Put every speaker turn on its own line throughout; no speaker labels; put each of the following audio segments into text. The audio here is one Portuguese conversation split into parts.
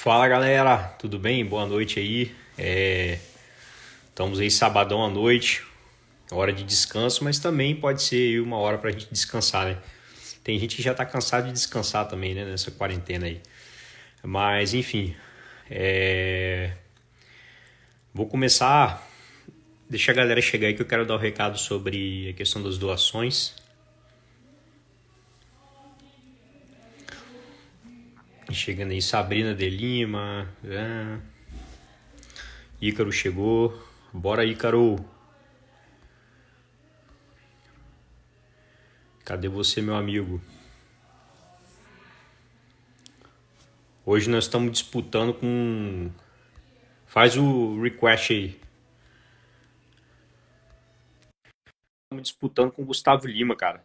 Fala galera, tudo bem? Boa noite aí. Estamos aí sabadão à noite, hora de descanso, mas também pode ser aí uma hora pra gente descansar, né? Tem gente que já tá cansado de descansar também, né? Nessa quarentena aí. Mas enfim, é, vou começar. Deixa a galera chegar aí que eu quero dar o recado sobre a questão das doações. Chegando aí Sabrina de Lima, Ícaro chegou. Bora, Ícaro. Cadê você, meu amigo? Hoje nós estamos disputando com. Faz o request aí. Estamos disputando com o Gustavo Lima, cara.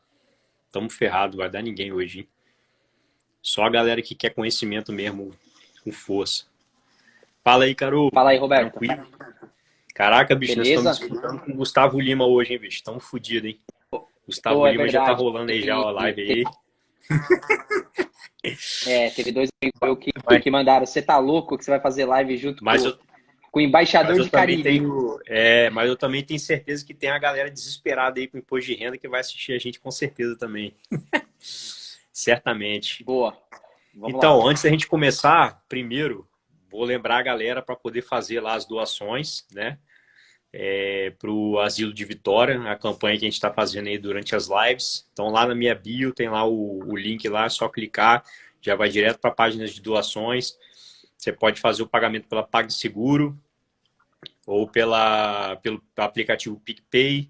Estamos ferrados, vai dar ninguém hoje, hein? Só a galera que quer conhecimento mesmo, com força. Fala aí, Caro.
Fala aí, Roberto.
Tranquilo? Caraca, bicho, nós estamos
Beleza?
disputando com o Gustavo Lima hoje, hein, bicho? Estamos fodidos, hein? Gustavo
Pô, é
Lima já tá
verdade.
rolando aí já a live aí.
Teve dois amigos meus
Mas,
que mandaram. Você tá louco que você vai fazer live junto
mas eu,
com o
mas
embaixador
eu
de
também
Caribe?
tenho. Mas eu também tenho certeza que tem a galera desesperada aí com imposto de renda que vai assistir a gente com certeza também. Certamente.
Boa. Vamos lá.
Então, antes da gente começar, primeiro, vou lembrar a galera para poder fazer lá as doações, né? Para o Asilo de Vitória, a campanha que a gente está fazendo aí durante as lives. Então, lá na minha bio tem lá o link lá, é só clicar, já vai direto para a página de doações. Você pode fazer o pagamento pela PagSeguro ou pelo aplicativo PicPay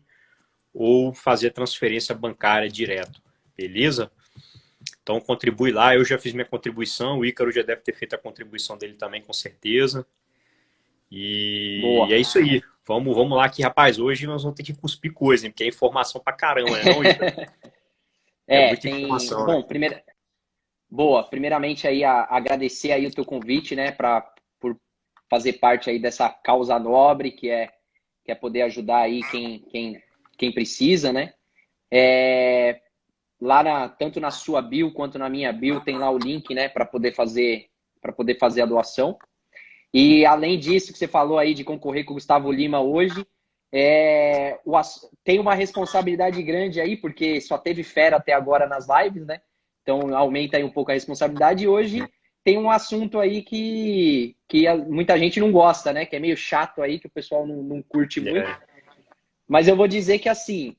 ou fazer transferência bancária direto, beleza? Então contribui lá, eu já fiz minha contribuição, o Ícaro já deve ter feito a contribuição dele também, com certeza. E
Boa.
é isso aí. Vamos lá que, rapaz, hoje nós vamos ter que cuspir coisa, hein? Porque é informação pra caramba, né, não, Ícaro? É muita
Tem.
informação, né?
Bom, boa. Primeiramente aí agradecer aí o teu convite, né, por fazer parte aí dessa causa nobre que é poder ajudar aí quem precisa, né? É, tanto na sua bio quanto na minha bio tem lá o link, né, para poder fazer a doação. E além disso que você falou aí de concorrer com o Gustavo Lima hoje, tem uma responsabilidade grande aí, porque só teve fera até agora nas lives, né? Então aumenta aí um pouco a responsabilidade. E hoje tem um assunto aí que muita gente não gosta, né? Que é meio chato aí, que o pessoal não curte muito.
É,
Mas eu vou dizer que assim,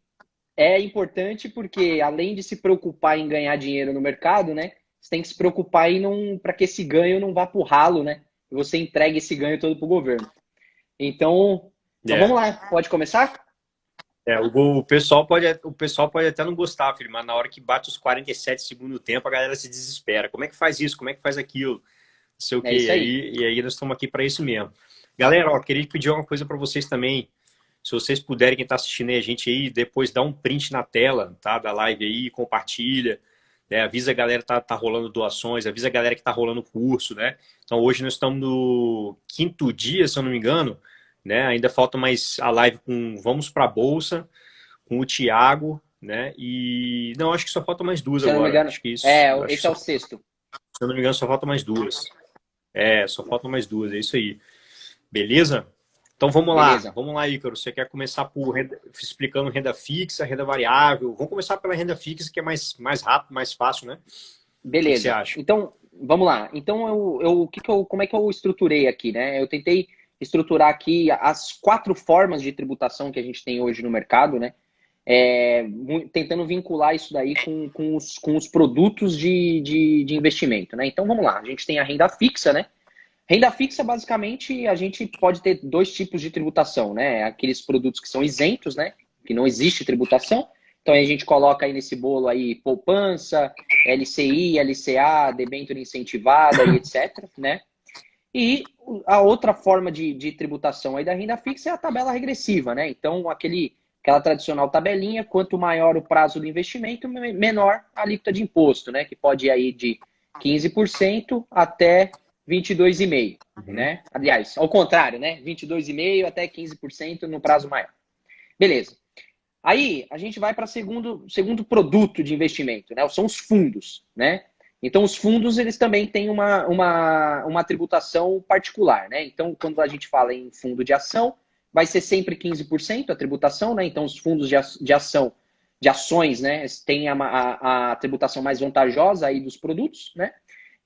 é importante porque, além de se preocupar em ganhar dinheiro no mercado, né? Você tem que se preocupar em para que esse ganho não vá para o ralo, né? E você entregue esse ganho todo para o governo. Então
é.
vamos lá, pode começar?
O pessoal pode até não gostar, filho, mas na hora que bate os 47 segundo tempo, a galera se desespera. Como é que faz isso? Como é que faz aquilo? Não sei o
É
quê.
isso aí.
E aí nós estamos aqui para isso mesmo. Galera, ó, queria pedir uma coisa para vocês também. Se vocês puderem, quem está assistindo aí, a gente aí, depois dá um print na tela, tá? Da live aí, compartilha, né? Avisa a galera que tá rolando doações, avisa a galera que tá rolando curso, né? Então hoje nós estamos no quinto dia, se eu não me engano, né? Ainda falta mais a live com Vamos para a Bolsa, com o Thiago, né? E não, acho que só falta mais duas
Se eu não me
agora.
engano,
Acho que isso, acho que
esse é
só,
o
se
sexto.
eu não me engano, só falta mais duas. Só faltam mais duas, é isso aí. Beleza? Então
Beleza.
vamos lá, Ícaro. Você quer começar explicando renda fixa, renda variável? Vamos começar pela renda fixa, que é mais rápido, mais fácil, né? O que você
Beleza.
acha?
Então, vamos lá. Então, como é que eu estruturei aqui, né? Eu tentei estruturar aqui as 4 formas de tributação que a gente tem hoje no mercado, né? Tentando vincular isso daí com os produtos de investimento, né? Então, vamos lá. A gente tem a renda fixa, né? Renda fixa, basicamente, a gente pode ter 2 tipos de tributação, né? Aqueles produtos que são isentos, né? Que não existe tributação. Então, a gente coloca aí nesse bolo aí poupança, LCI, LCA, debênture incentivada e etc, né? E a outra forma de tributação aí da renda fixa é a tabela regressiva, né? Então, aquela tradicional tabelinha, quanto maior o prazo do investimento, menor a alíquota de imposto, né? Que pode ir aí de 15% até 22,5%,
Uhum.
né? Aliás, ao contrário, né? 22,5% até 15% no prazo maior. Beleza. Aí, a gente vai para segundo produto de investimento, né? São os fundos, né? Então, os fundos, eles também têm uma tributação particular, né? Então, quando a gente fala em fundo de ação, vai ser sempre 15% a tributação, né? Então, os fundos de ação, de ações, né? Têm a tributação mais vantajosa aí dos produtos, né?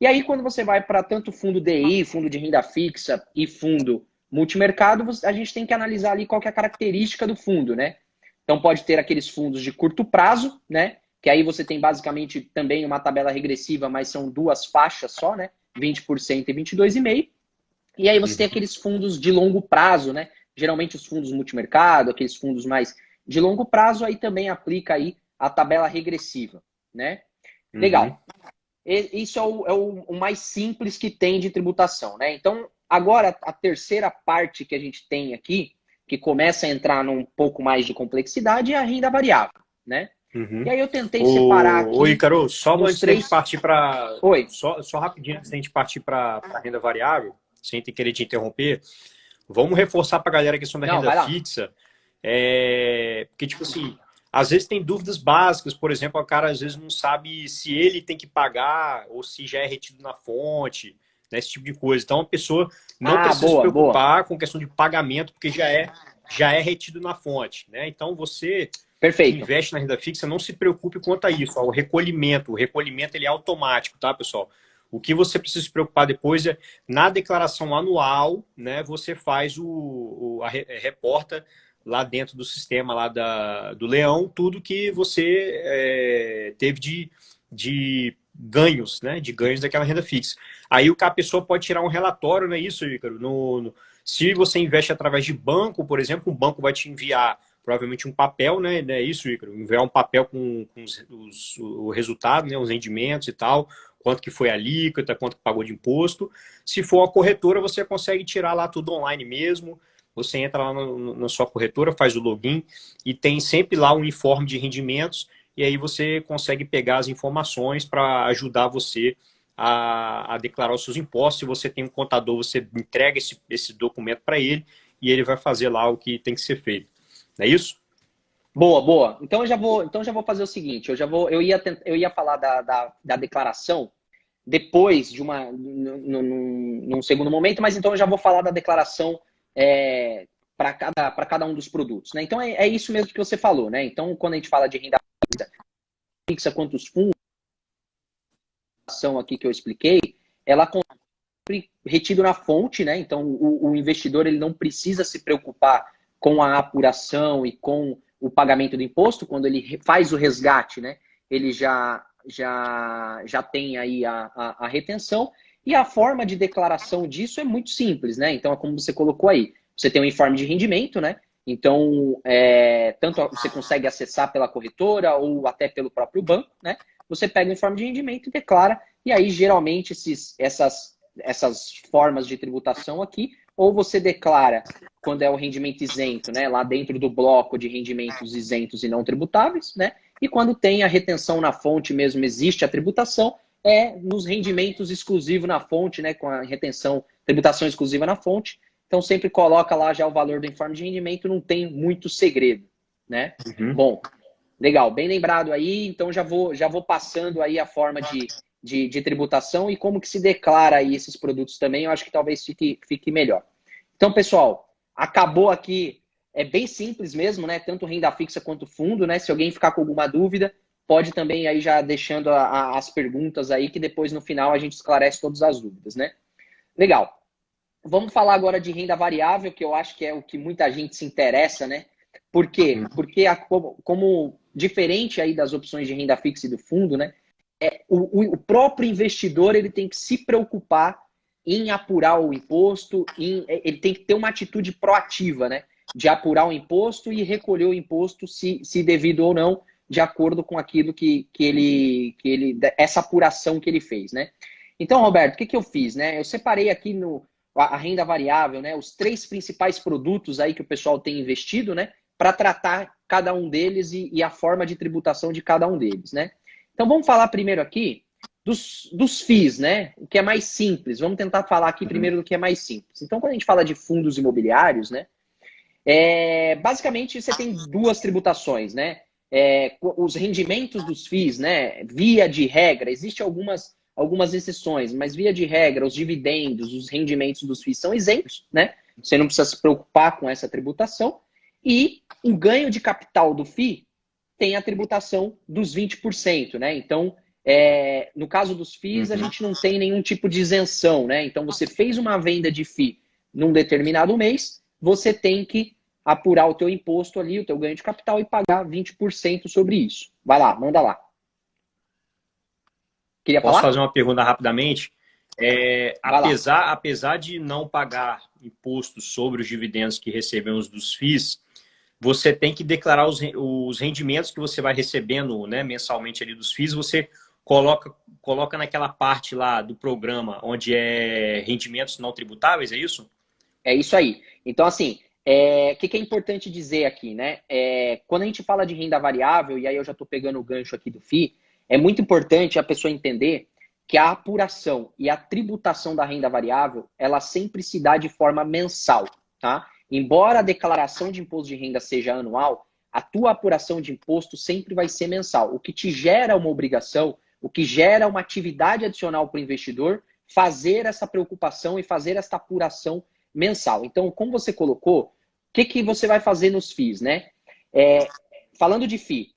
E aí, quando você vai para tanto fundo DI, fundo de renda fixa e fundo multimercado, a gente tem que analisar ali qual que é a característica do fundo, né? Então, pode ter aqueles fundos de curto prazo, né? Que aí você tem basicamente também uma tabela regressiva, mas são duas faixas só, né? 20% e 22,5%. E aí você tem aqueles fundos de longo prazo, né? Geralmente os fundos multimercado, aqueles fundos mais de longo prazo, aí também aplica aí a tabela regressiva, né? Legal. Isso é o mais simples que tem de tributação, né? Então, agora a terceira parte que a gente tem aqui, que começa a entrar num pouco mais de complexidade, é a renda variável, né? E aí eu tentei separar aqui.
Oi, Ícaro, só antes da gente
três...
partir para.
Oi.
Só rapidinho antes da gente partir para a renda variável, sem querer te interromper, vamos reforçar para a galera a questão da renda fixa. Porque, tipo assim, às vezes tem dúvidas básicas, por exemplo, o cara às vezes não sabe se ele tem que pagar ou se já é retido na fonte, né, esse tipo de coisa. Então a pessoa não precisa se preocupar com questão de pagamento, porque já é retido na fonte, né? Então você que investe na renda fixa, não se preocupe quanto a isso. O recolhimento ele é automático, tá, pessoal? O que você precisa se preocupar depois é na declaração anual, né? Você faz reporta lá dentro do sistema lá do Leão tudo que você teve de ganhos, né? De ganhos daquela renda fixa. Aí a pessoa pode tirar um relatório, não é isso, Ícaro? Se você investe através de banco, por exemplo, um banco vai te enviar provavelmente um papel, né? É isso, Ícaro? Enviar um papel com o resultado, né? Os rendimentos e tal, quanto que foi a alíquota, quanto que pagou de imposto. Se for a corretora, você consegue tirar lá tudo online mesmo. Você entra lá na sua corretora, faz o login e tem sempre lá um informe de rendimentos e aí você consegue pegar as informações para ajudar você a declarar os seus impostos. Se você tem um contador, você entrega esse documento para ele e ele vai fazer lá o que tem que ser feito. Não é isso?
Boa. Então eu já vou fazer o seguinte, eu ia falar da declaração depois de num segundo momento, mas então eu já vou falar da declaração para cada um dos produtos, né? Então é isso mesmo que você falou, né? Então quando a gente fala de renda fixa quantos fundos, a ação aqui que eu expliquei, ela retido na fonte, né? Então o investidor ele não precisa se preocupar com a apuração e com o pagamento do imposto. Quando ele faz o resgate, né? Ele já tem aí a retenção. E a forma de declaração disso é muito simples, né? Então é como você colocou aí. Você tem um informe de rendimento, né? Então, tanto você consegue acessar pela corretora ou até pelo próprio banco, né? Você pega o informe de rendimento e declara. E aí, geralmente, essas formas de tributação aqui, ou você declara quando é o rendimento isento, né, lá dentro do bloco de rendimentos isentos e não tributáveis, né, e quando tem a retenção na fonte mesmo, existe a tributação, nos rendimentos exclusivos na fonte, né, com a tributação exclusiva na fonte. Então sempre coloca lá já o valor do informe de rendimento, não tem muito segredo, né? Bom, legal, bem lembrado aí. Então já vou passando aí a forma de tributação e como que se declara aí esses produtos também. Eu acho que talvez fique melhor. Então, pessoal, acabou aqui. É bem simples mesmo, né? Tanto renda fixa quanto fundo, né? Se alguém ficar com alguma dúvida, pode também aí já deixando as perguntas aí, que depois no final a gente esclarece todas as dúvidas, né? Legal. Vamos falar agora de renda variável, que eu acho que é o que muita gente se interessa, né? Por quê? Porque como diferente aí das opções de renda fixa e do fundo, né? O próprio investidor ele tem que se preocupar em apurar o imposto, ele tem que ter uma atitude proativa, né? De apurar o imposto e recolher o imposto, se devido ou não, de acordo com aquilo que essa apuração que ele fez, né? Então, Roberto, o que eu fiz, né? Eu separei aqui a renda variável, né? Os 3 principais produtos aí que o pessoal tem investido, né? Para tratar cada um deles e a forma de tributação de cada um deles, né? Então, vamos falar primeiro aqui dos FIIs, né? O que é mais simples. Vamos tentar falar aqui primeiro do que é mais simples. Então, quando a gente fala de fundos imobiliários, né? Basicamente, você tem 2 tributações, né? Os rendimentos dos FIIs, né? Via de regra, existem algumas exceções, mas via de regra, os dividendos, os rendimentos dos FIIs são isentos, né? Você não precisa se preocupar com essa tributação. E o ganho de capital do FII tem a tributação dos 20%, né? Então, no caso dos FIIs, a gente não tem nenhum tipo de isenção, né? Então, você fez uma venda de FII num determinado mês, você tem que apurar o teu imposto ali, o teu ganho de capital e pagar 20% sobre isso. Vai lá, manda lá. Queria
Posso
falar?
fazer uma pergunta rapidamente? Apesar de não pagar imposto sobre os dividendos que recebemos dos FIIs, você tem que declarar os rendimentos que você vai recebendo, né, mensalmente ali dos FIIs, você coloca naquela parte lá do programa onde é rendimentos não tributáveis, é isso?
É isso aí. Então, assim, o que é importante dizer aqui, né? Quando a gente fala de renda variável, e aí eu já estou pegando o gancho aqui do FII, é muito importante a pessoa entender que a apuração e a tributação da renda variável, ela sempre se dá de forma mensal, tá? Embora a declaração de imposto de renda seja anual, a tua apuração de imposto sempre vai ser mensal, o que te gera uma obrigação, o que gera uma atividade adicional para o investidor fazer essa preocupação e fazer essa apuração mensal. Então, como você colocou, o que você vai fazer nos FIIs, né? Falando de FII,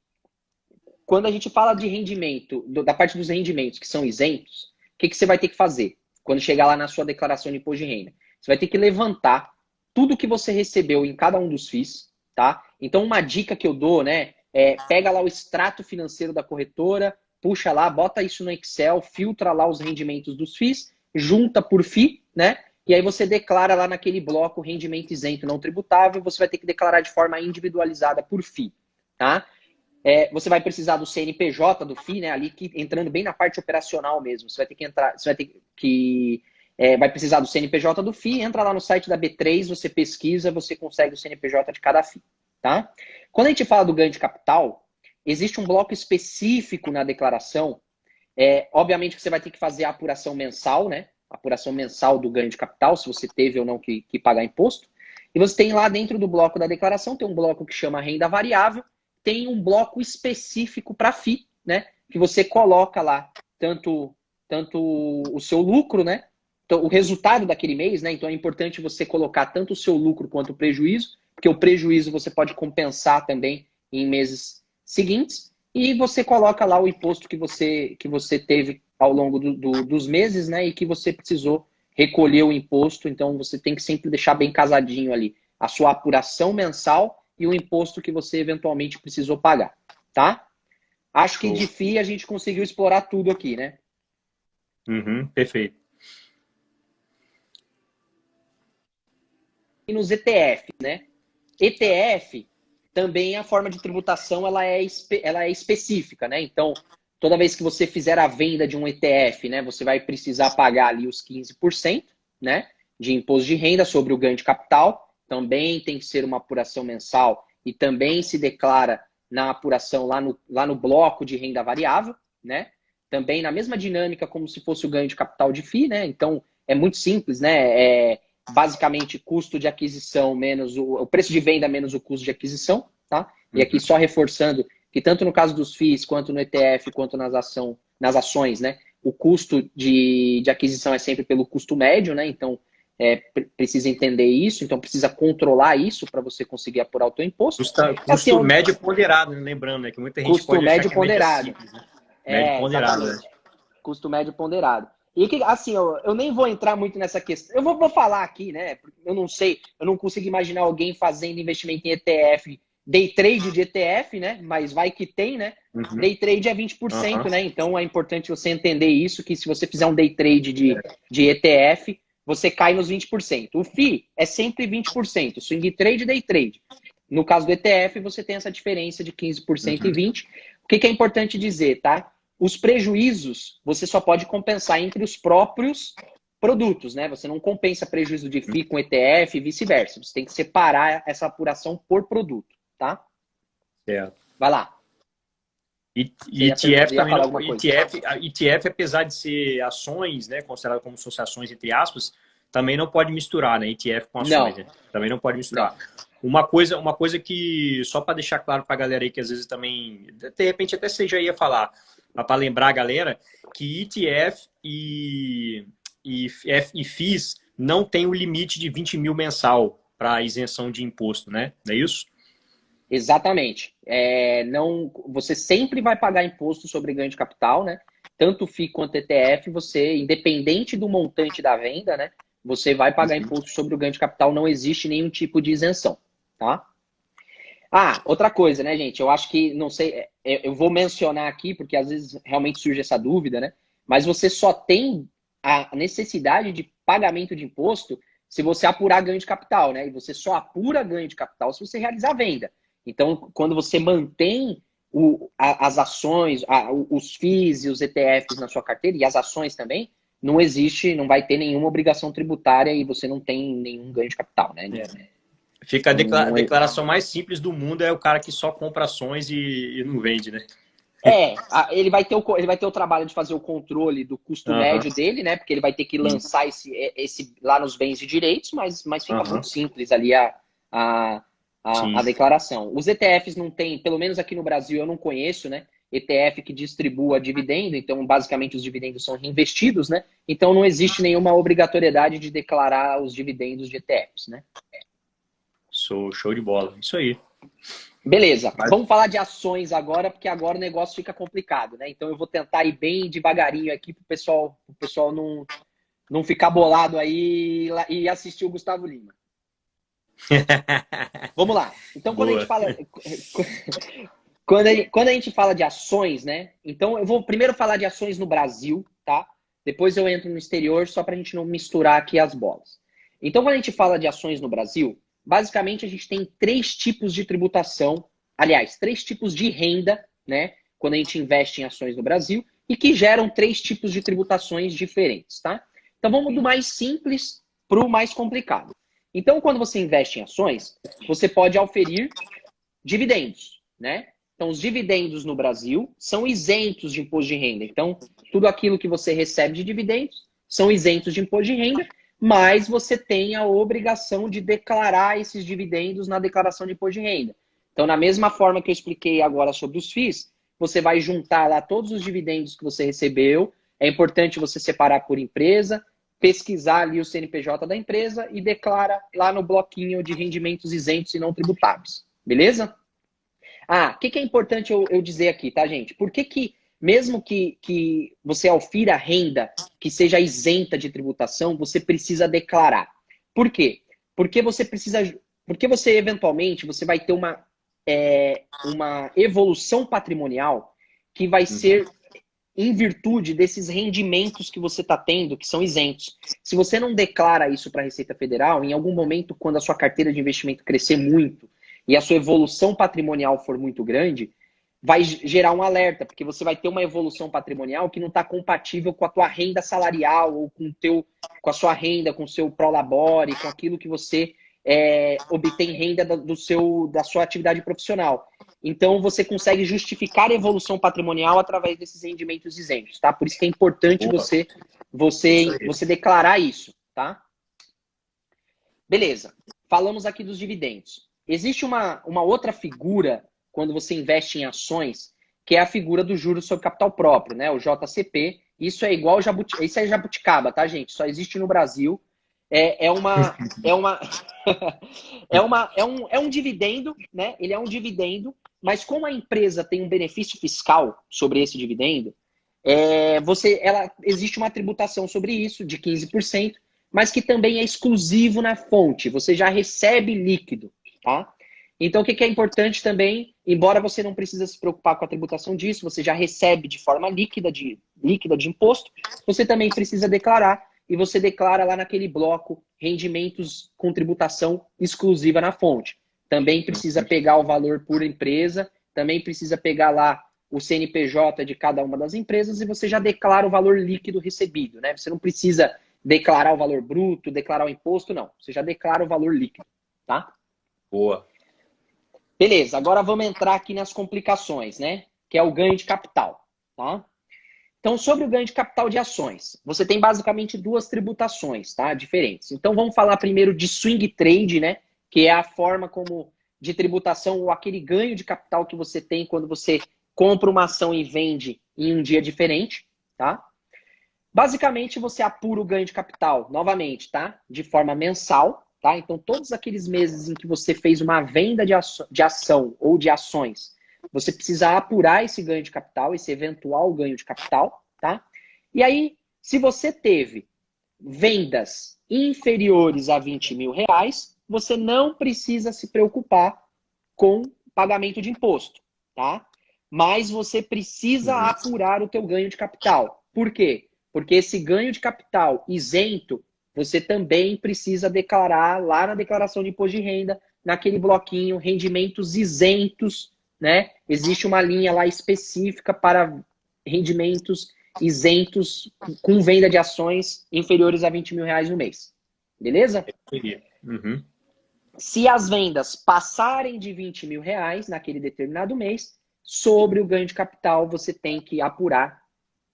quando a gente fala de rendimento, da parte dos rendimentos que são isentos, o que você vai ter que fazer quando chegar lá na sua declaração de imposto de renda? Você vai ter que levantar tudo que você recebeu em cada um dos FIIs, tá? Então, uma dica que eu dou, né, pega lá o extrato financeiro da corretora, puxa lá, bota isso no Excel, filtra lá os rendimentos dos FIIs, junta por FII, né? E aí você declara lá naquele bloco rendimento isento não tributável, você vai ter que declarar de forma individualizada por FII, tá? Você vai precisar do CNPJ do FII, né? Ali entrando bem na parte operacional mesmo. Você vai ter que entrar, vai precisar do CNPJ do FII, entra lá no site da B3, você pesquisa, você consegue o CNPJ de cada FII, tá? Quando a gente fala do ganho de capital, existe um bloco específico na declaração. Obviamente que você vai ter que fazer a apuração mensal, né? Apuração mensal do ganho de capital, se você teve ou não que pagar imposto. E você tem lá dentro do bloco da declaração, tem um bloco que chama renda variável, tem um bloco específico para FII, né? Que você coloca lá tanto o seu lucro, né? Então, o resultado daquele mês, né? Então é importante você colocar tanto o seu lucro quanto o prejuízo, porque o prejuízo você pode compensar também em meses seguintes. E você coloca lá o imposto que você teve ao longo dos meses, né? E que você precisou recolher o imposto. Então você tem que sempre deixar bem casadinho ali a sua apuração mensal e o imposto que você eventualmente precisou pagar, tá? Acho que de FII a gente conseguiu explorar tudo aqui, né?
Perfeito.
E nos ETF, né? ETF também a forma de tributação ela é específica, né? Então, toda vez que você fizer a venda de um ETF, né, você vai precisar pagar ali os 15%, né, de imposto de renda sobre o ganho de capital. Também tem que ser uma apuração mensal e também se declara na apuração lá no bloco de renda variável, né? Também na mesma dinâmica como se fosse o ganho de capital de FII, né? Então, é muito simples, né? Basicamente custo de aquisição menos o preço de venda menos o custo de aquisição, tá? E aqui só reforçando que tanto no caso dos FIIs, quanto no ETF, quanto nas ações, né? O custo de aquisição é sempre pelo custo médio, né? Então, precisa entender isso, então precisa controlar isso para você conseguir apurar o teu imposto.
Custo médio ponderado, né? Lembrando, né? Que muita gente pode achar que
ponderado.
É simples, né? Médio ponderado, né?
Custo médio ponderado. E que, assim, eu nem vou entrar muito nessa questão. Eu vou falar aqui, né? Eu não sei, eu não consigo imaginar alguém fazendo investimento em ETF, day trade de ETF, né? Mas vai que tem, né? Day trade é 20%, né? Então é importante você entender isso, que se você fizer um day trade de ETF, você cai nos 20%. O FII é sempre 20%, swing trade e day trade. No caso do ETF, você tem essa diferença de 15% e 20%. O que é importante dizer, tá? Os prejuízos você só pode compensar entre os próprios produtos, né? Você não compensa prejuízo de FII com ETF e vice-versa. Você tem que separar essa apuração por produto, tá?
Certo.
Vai lá.
ETF também não, ETF, apesar de ser ações, né, considerado como associações entre aspas, também não pode misturar, né? ETF com ações, né? Também não pode misturar. Uma coisa que, só para deixar claro para a galera aí, que às vezes também, de repente até você já ia falar, para lembrar a galera, que ETF e FIIs não tem o limite de 20 mil mensal para isenção de imposto, né? Não é isso?
Exatamente. Não, você sempre vai pagar imposto sobre ganho de capital, né? Tanto FII quanto ETF, você, independente do montante da venda, né? Você vai pagar imposto sobre o ganho de capital, não existe nenhum tipo de isenção, tá? Ah, outra coisa, né, gente? Eu acho que, não sei, eu vou mencionar aqui, porque às vezes realmente surge essa dúvida, né? Mas você só tem a necessidade de pagamento de imposto se você apurar ganho de capital, né? E você só apura ganho de capital se você realizar a venda. Então, quando você mantém as ações, os FIIs e os ETFs na sua carteira, e as ações também, não existe, não vai ter nenhuma obrigação tributária e você não tem nenhum ganho de capital, né?
Fica a
Não é-
declaração mais simples do mundo é o cara que só compra ações e não vende, né?
Ele vai ter o trabalho de fazer o controle do custo
Aham,
médio dele, né? Porque ele vai ter que lançar esse lá nos bens e direitos, mas fica
aham,
muito simples ali a, a
sim.
declaração. Os ETFs não tem, pelo menos aqui no Brasil eu não conheço, né? ETF que distribua dividendo, então basicamente os dividendos são reinvestidos, né? Então não existe nenhuma obrigatoriedade de declarar os dividendos de ETFs, né?
Show de bola. Isso aí.
Beleza,
Mas-
vamos falar de ações agora, porque agora o negócio fica complicado, né? Então eu vou tentar ir bem devagarinho aqui para o pessoal não ficar bolado aí e assistir o Gustavo Lima. Vamos lá. Então quando a gente
Boa.
fala quando a gente fala de ações, né? Então eu vou primeiro falar de ações no Brasil, tá? Depois eu entro no exterior, só para a gente não misturar aqui as bolas. Então quando a gente fala de ações no Brasil, basicamente a gente tem três tipos de tributação, aliás, três tipos de renda, né? Quando a gente investe em ações no Brasil e que geram três tipos de tributações diferentes, tá? Então vamos do mais simples para o mais complicado. Então quando você investe em ações, você pode auferir dividendos, né? Então, os dividendos no Brasil são isentos de imposto de renda. Então, tudo aquilo que você recebe de dividendos são isentos de imposto de renda, mas você tem a obrigação de declarar esses dividendos na declaração de imposto de renda. Então, na mesma forma que eu expliquei agora sobre os FIIs, você vai juntar lá todos os dividendos que você recebeu. É importante você separar por empresa, pesquisar ali o CNPJ da empresa e declara lá no bloquinho de rendimentos isentos e não tributáveis. Beleza? Ah, o que é importante eu dizer aqui, tá, gente? Por que mesmo que você aufira renda que seja isenta de tributação, você precisa declarar? Por quê? Porque você precisa. Porque você, eventualmente, você vai ter uma evolução patrimonial que vai ser em virtude desses rendimentos que você está tendo, que são isentos. Se você não declara isso para a Receita Federal, em algum momento, quando a sua carteira de investimento crescer muito e a sua evolução patrimonial for muito grande, vai gerar um alerta, porque você vai ter uma evolução patrimonial que não está compatível com a tua renda salarial ou com a sua renda, com o seu prolabore, com aquilo que você obtém renda da sua atividade profissional. Então, você consegue justificar a evolução patrimonial através desses rendimentos isentos, tá? Por isso que é importante
Boa.
você declarar isso, tá? Beleza. Falamos aqui dos dividendos. Existe uma outra figura quando você investe em ações, que é a figura do juros sobre capital próprio, né? O JCP. Isso é igual isso é jabuticaba, tá, gente? Só existe no Brasil. É um dividendo, né? Ele é um dividendo, mas como a empresa tem um benefício fiscal sobre esse dividendo, existe uma tributação sobre isso de 15%, mas que também é exclusivo na fonte. Você já recebe líquido, tá? Então, o que é importante também, embora você não precise se preocupar com a tributação disso, você já recebe de forma líquida de imposto, você também precisa declarar, e você declara lá naquele bloco rendimentos com tributação exclusiva na fonte. Também precisa pegar o valor por empresa, também precisa pegar lá o CNPJ de cada uma das empresas e você já declara o valor líquido recebido, né? Você não precisa declarar o valor bruto, declarar o imposto, não. Você já declara o valor líquido, tá?
Boa.
Beleza, agora vamos entrar aqui nas complicações, né? Que é o ganho de capital, tá? Então, sobre o ganho de capital de ações, você tem basicamente duas tributações, tá? Diferentes. Então, vamos falar primeiro de swing trade, né? que é a forma como de tributação ou aquele ganho de capital que você tem quando você compra uma ação e vende em um dia diferente, tá? Basicamente, você apura o ganho de capital, novamente, tá? De forma mensal, tá? Então, todos aqueles meses em que você fez uma venda de ação ou de ações, você precisa apurar esse ganho de capital, esse eventual ganho de capital, tá? E aí, se você teve vendas inferiores a 20 mil reais, você não precisa se preocupar com pagamento de imposto, tá? Mas você precisa apurar o teu ganho de capital. Por quê? Porque esse ganho de capital isento, você também precisa declarar lá na declaração de imposto de renda, naquele bloquinho, rendimentos isentos, né? Existe uma linha lá específica para rendimentos isentos com venda de ações inferiores a 20 mil reais no mês. Beleza?
Uhum.
Se as vendas passarem de 20 mil reais naquele determinado mês, sobre o ganho de capital você tem que apurar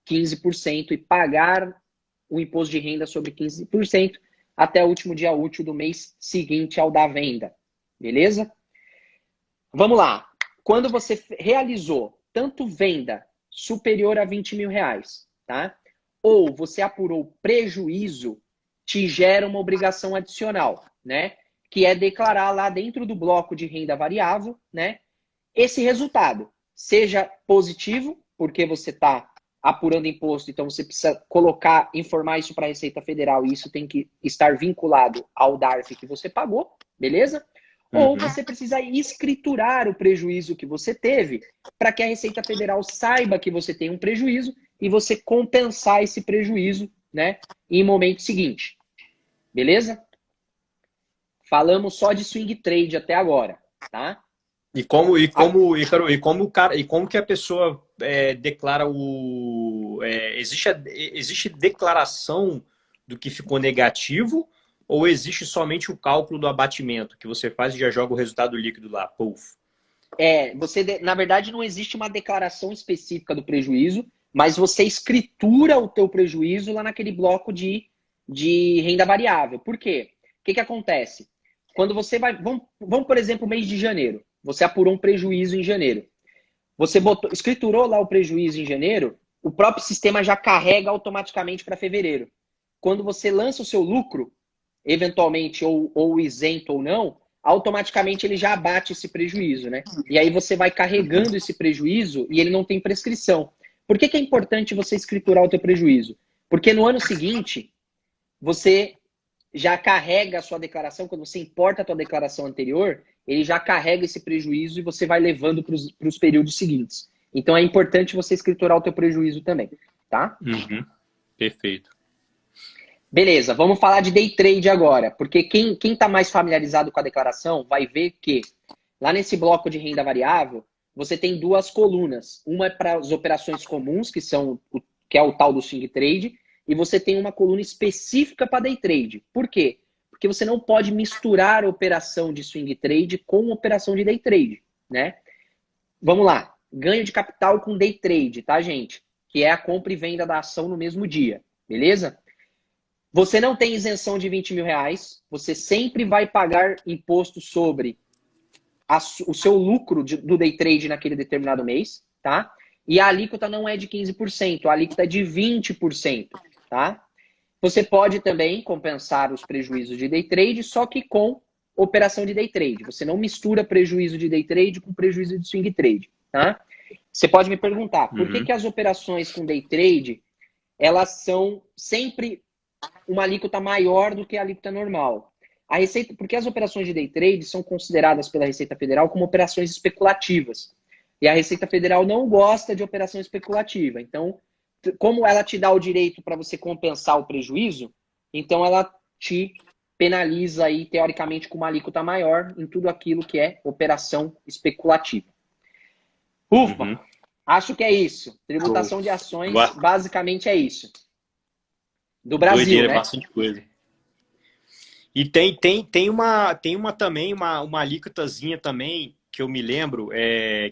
15% e pagar o imposto de renda sobre 15% até o último dia útil do mês seguinte ao da venda. Beleza? Vamos lá. Quando você realizou tanto venda superior a 20 mil reais, tá? Ou você apurou prejuízo, te gera uma obrigação adicional, né? Que é declarar lá dentro do bloco de renda variável, né? Esse resultado, seja positivo, porque você está apurando imposto, então você precisa colocar, informar isso para a Receita Federal e isso tem que estar vinculado ao DARF que você pagou, beleza? Ou você precisa escriturar o prejuízo que você teve para que a Receita Federal saiba que você tem um prejuízo e você compensar esse prejuízo, né, em momento seguinte. Beleza? Falamos só de swing trade até agora, tá?
E como que a pessoa declara existe declaração do que ficou negativo ou existe somente o cálculo do abatimento que você faz e já joga o resultado líquido lá? Puf.
Na verdade, não existe uma declaração específica do prejuízo, mas você escritura o teu prejuízo lá naquele bloco de renda variável. Por quê? O que acontece? Quando você vai... Vamos, por exemplo, mês de janeiro. Você apurou um prejuízo em janeiro. Você escriturou lá o prejuízo em janeiro, o próprio sistema já carrega automaticamente para fevereiro. Quando você lança o seu lucro, eventualmente ou isento ou não, automaticamente ele já abate esse prejuízo, né? E aí você vai carregando esse prejuízo e ele não tem prescrição. Por que é importante você escriturar o teu prejuízo? Porque no ano seguinte, você já carrega a sua declaração, quando você importa a tua declaração anterior, ele já carrega esse prejuízo e você vai levando para os períodos seguintes. Então é importante você escriturar o teu prejuízo também, tá?
Uhum. Perfeito.
Beleza, vamos falar de day trade agora, porque quem está mais familiarizado com a declaração vai ver que lá nesse bloco de renda variável, você tem duas colunas. Uma é para as operações comuns, que é o tal do swing trade, e você tem uma coluna específica para day trade. Por quê? Porque você não pode misturar a operação de swing trade com operação de day trade, né? Vamos lá, ganho de capital com day trade, tá, gente? Que é a compra e venda da ação no mesmo dia, beleza? Você não tem isenção de 20 mil reais, você sempre vai pagar imposto sobre o seu lucro do day trade naquele determinado mês, tá? E a alíquota não é de 15%, a alíquota é de 20%, tá? Você pode também compensar os prejuízos de day trade, só que com operação de day trade. Você não mistura prejuízo de day trade com prejuízo de swing trade, tá? Você pode me perguntar, por que as operações com day trade, elas são sempre uma alíquota maior do que a alíquota normal? Porque as operações de day trade são consideradas pela Receita Federal como operações especulativas. E a Receita Federal não gosta de operação especulativa. Então, como ela te dá o direito para você compensar o prejuízo, então ela te penaliza aí, teoricamente, com uma alíquota maior em tudo aquilo que é operação especulativa. Ufa! Acho que é isso. Tributação de ações, basicamente é isso. Do Brasil,
doideira,
né?
Bastante coisa. E tem uma também, uma alíquotazinha também, que eu me lembro,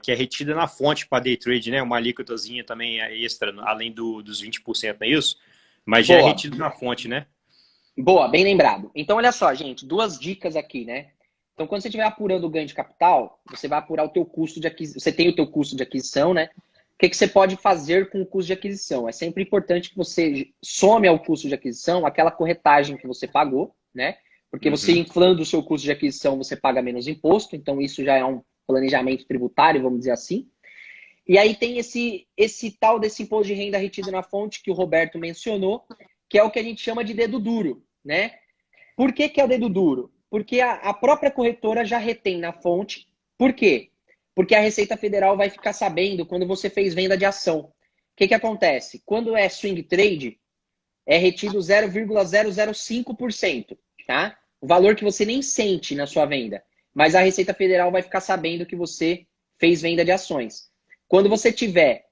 que é retida na fonte para day trade, né? Uma alíquotazinha também extra, além dos 20%, não é isso? Mas já é retido na fonte, né?
Boa, bem lembrado. Então, olha só, gente, duas dicas aqui, né? Então, quando você estiver apurando o ganho de capital, você vai apurar o teu custo de aquisição. Você tem o teu custo de aquisição, né? O que você pode fazer com o custo de aquisição? É sempre importante que você some ao custo de aquisição aquela corretagem que você pagou, né? Porque você inflando o seu custo de aquisição, você paga menos imposto. Então, isso já é um planejamento tributário, vamos dizer assim. E aí tem esse tal desse imposto de renda retido na fonte que o Roberto mencionou, que é o que a gente chama de dedo duro, né? Por que é o dedo duro? Porque a própria corretora já retém na fonte. Por quê? Porque a Receita Federal vai ficar sabendo quando você fez venda de ação. O que acontece? Quando é swing trade, é retido 0,005%, tá? O valor que você nem sente na sua venda. Mas a Receita Federal vai ficar sabendo que você fez venda de ações. Quando você tiver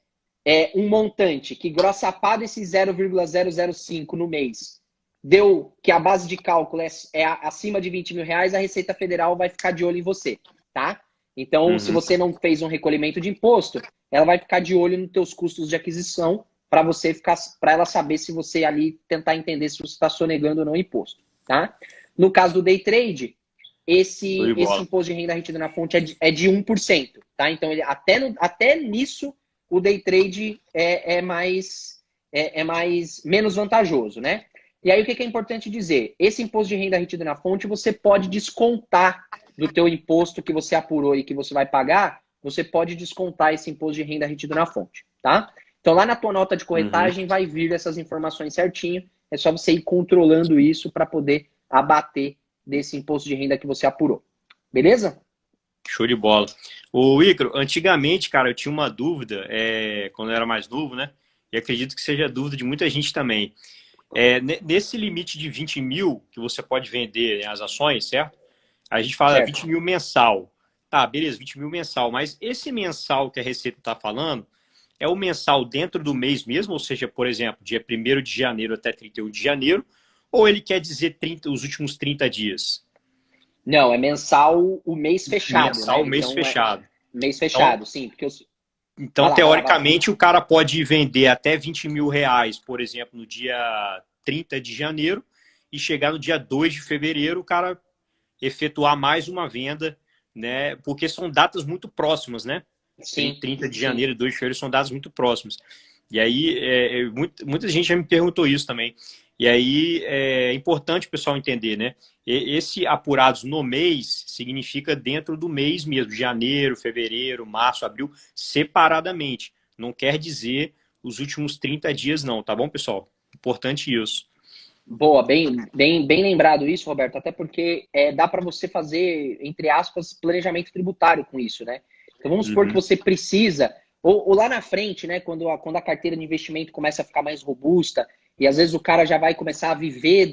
um montante que grossapado esse 0,005 no mês, deu que a base de cálculo é acima de 20 mil reais, a Receita Federal vai ficar de olho em você, tá? Então, se você não fez um recolhimento de imposto, ela vai ficar de olho nos teus custos de aquisição para ela saber se você ali tentar entender se você está sonegando ou não imposto, tá? No caso do day trade, esse imposto de renda retida na fonte é de 1%, tá? Então, até nisso, o day trade é menos vantajoso, né? E aí, o que é importante dizer? Esse imposto de renda retido na fonte, você pode descontar do teu imposto que você apurou e que você vai pagar, você pode descontar esse imposto de renda retido na fonte, tá? Então, lá na tua nota de corretagem vai vir essas informações certinho. É só você ir controlando isso para poder abater desse imposto de renda que você apurou. Beleza?
Show de bola. O Ícaro, antigamente, cara, eu tinha uma dúvida, quando eu era mais novo, né? E acredito que seja dúvida de muita gente também. Nesse limite de 20 mil que você pode vender, né, as ações, certo? A gente fala
Certo.
20 mil mensal. Tá, beleza, 20 mil mensal. Mas esse mensal que a Receita está falando é o mensal dentro do mês mesmo? Ou seja, por exemplo, dia 1º de janeiro até 31 de janeiro? Ou ele quer dizer os últimos 30 dias?
Não, é mensal o mês fechado,
Mensal,
né?
o mês
Então,
fechado.
mês fechado, sim. Porque
Então, teoricamente, o cara pode vender até 20 mil reais, por exemplo, no dia 30 de janeiro e chegar no dia 2 de fevereiro, o cara efetuar mais uma venda, né? Porque são datas muito próximas, né?
Sim,
30 de janeiro e 2 de fevereiro são datas muito próximas. E aí, muita gente já me perguntou isso também. E aí, é importante o pessoal entender, né? Esse apurados no mês significa dentro do mês mesmo, janeiro, fevereiro, março, abril, separadamente. Não quer dizer os últimos 30 dias, não, tá bom, pessoal? Importante isso.
Boa, bem lembrado isso, Roberto, até porque dá para você fazer, entre aspas, planejamento tributário com isso, né? Então vamos supor que você precisa, ou lá na frente, né, quando a carteira de investimento começa a ficar mais robusta, e às vezes o cara já vai começar a viver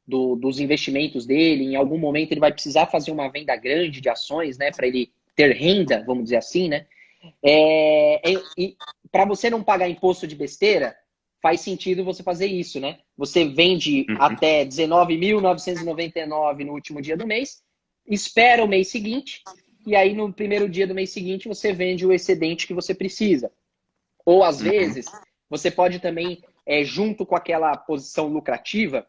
dos investimentos dele, em algum momento ele vai precisar fazer uma venda grande de ações, né, para ele ter renda, vamos dizer assim, né? E para você não pagar imposto de besteira, faz sentido você fazer isso, né? Você vende até 19.999 no último dia do mês, espera o mês seguinte, e aí no primeiro dia do mês seguinte você vende o excedente que você precisa. Ou às vezes, você pode também, junto com aquela posição lucrativa,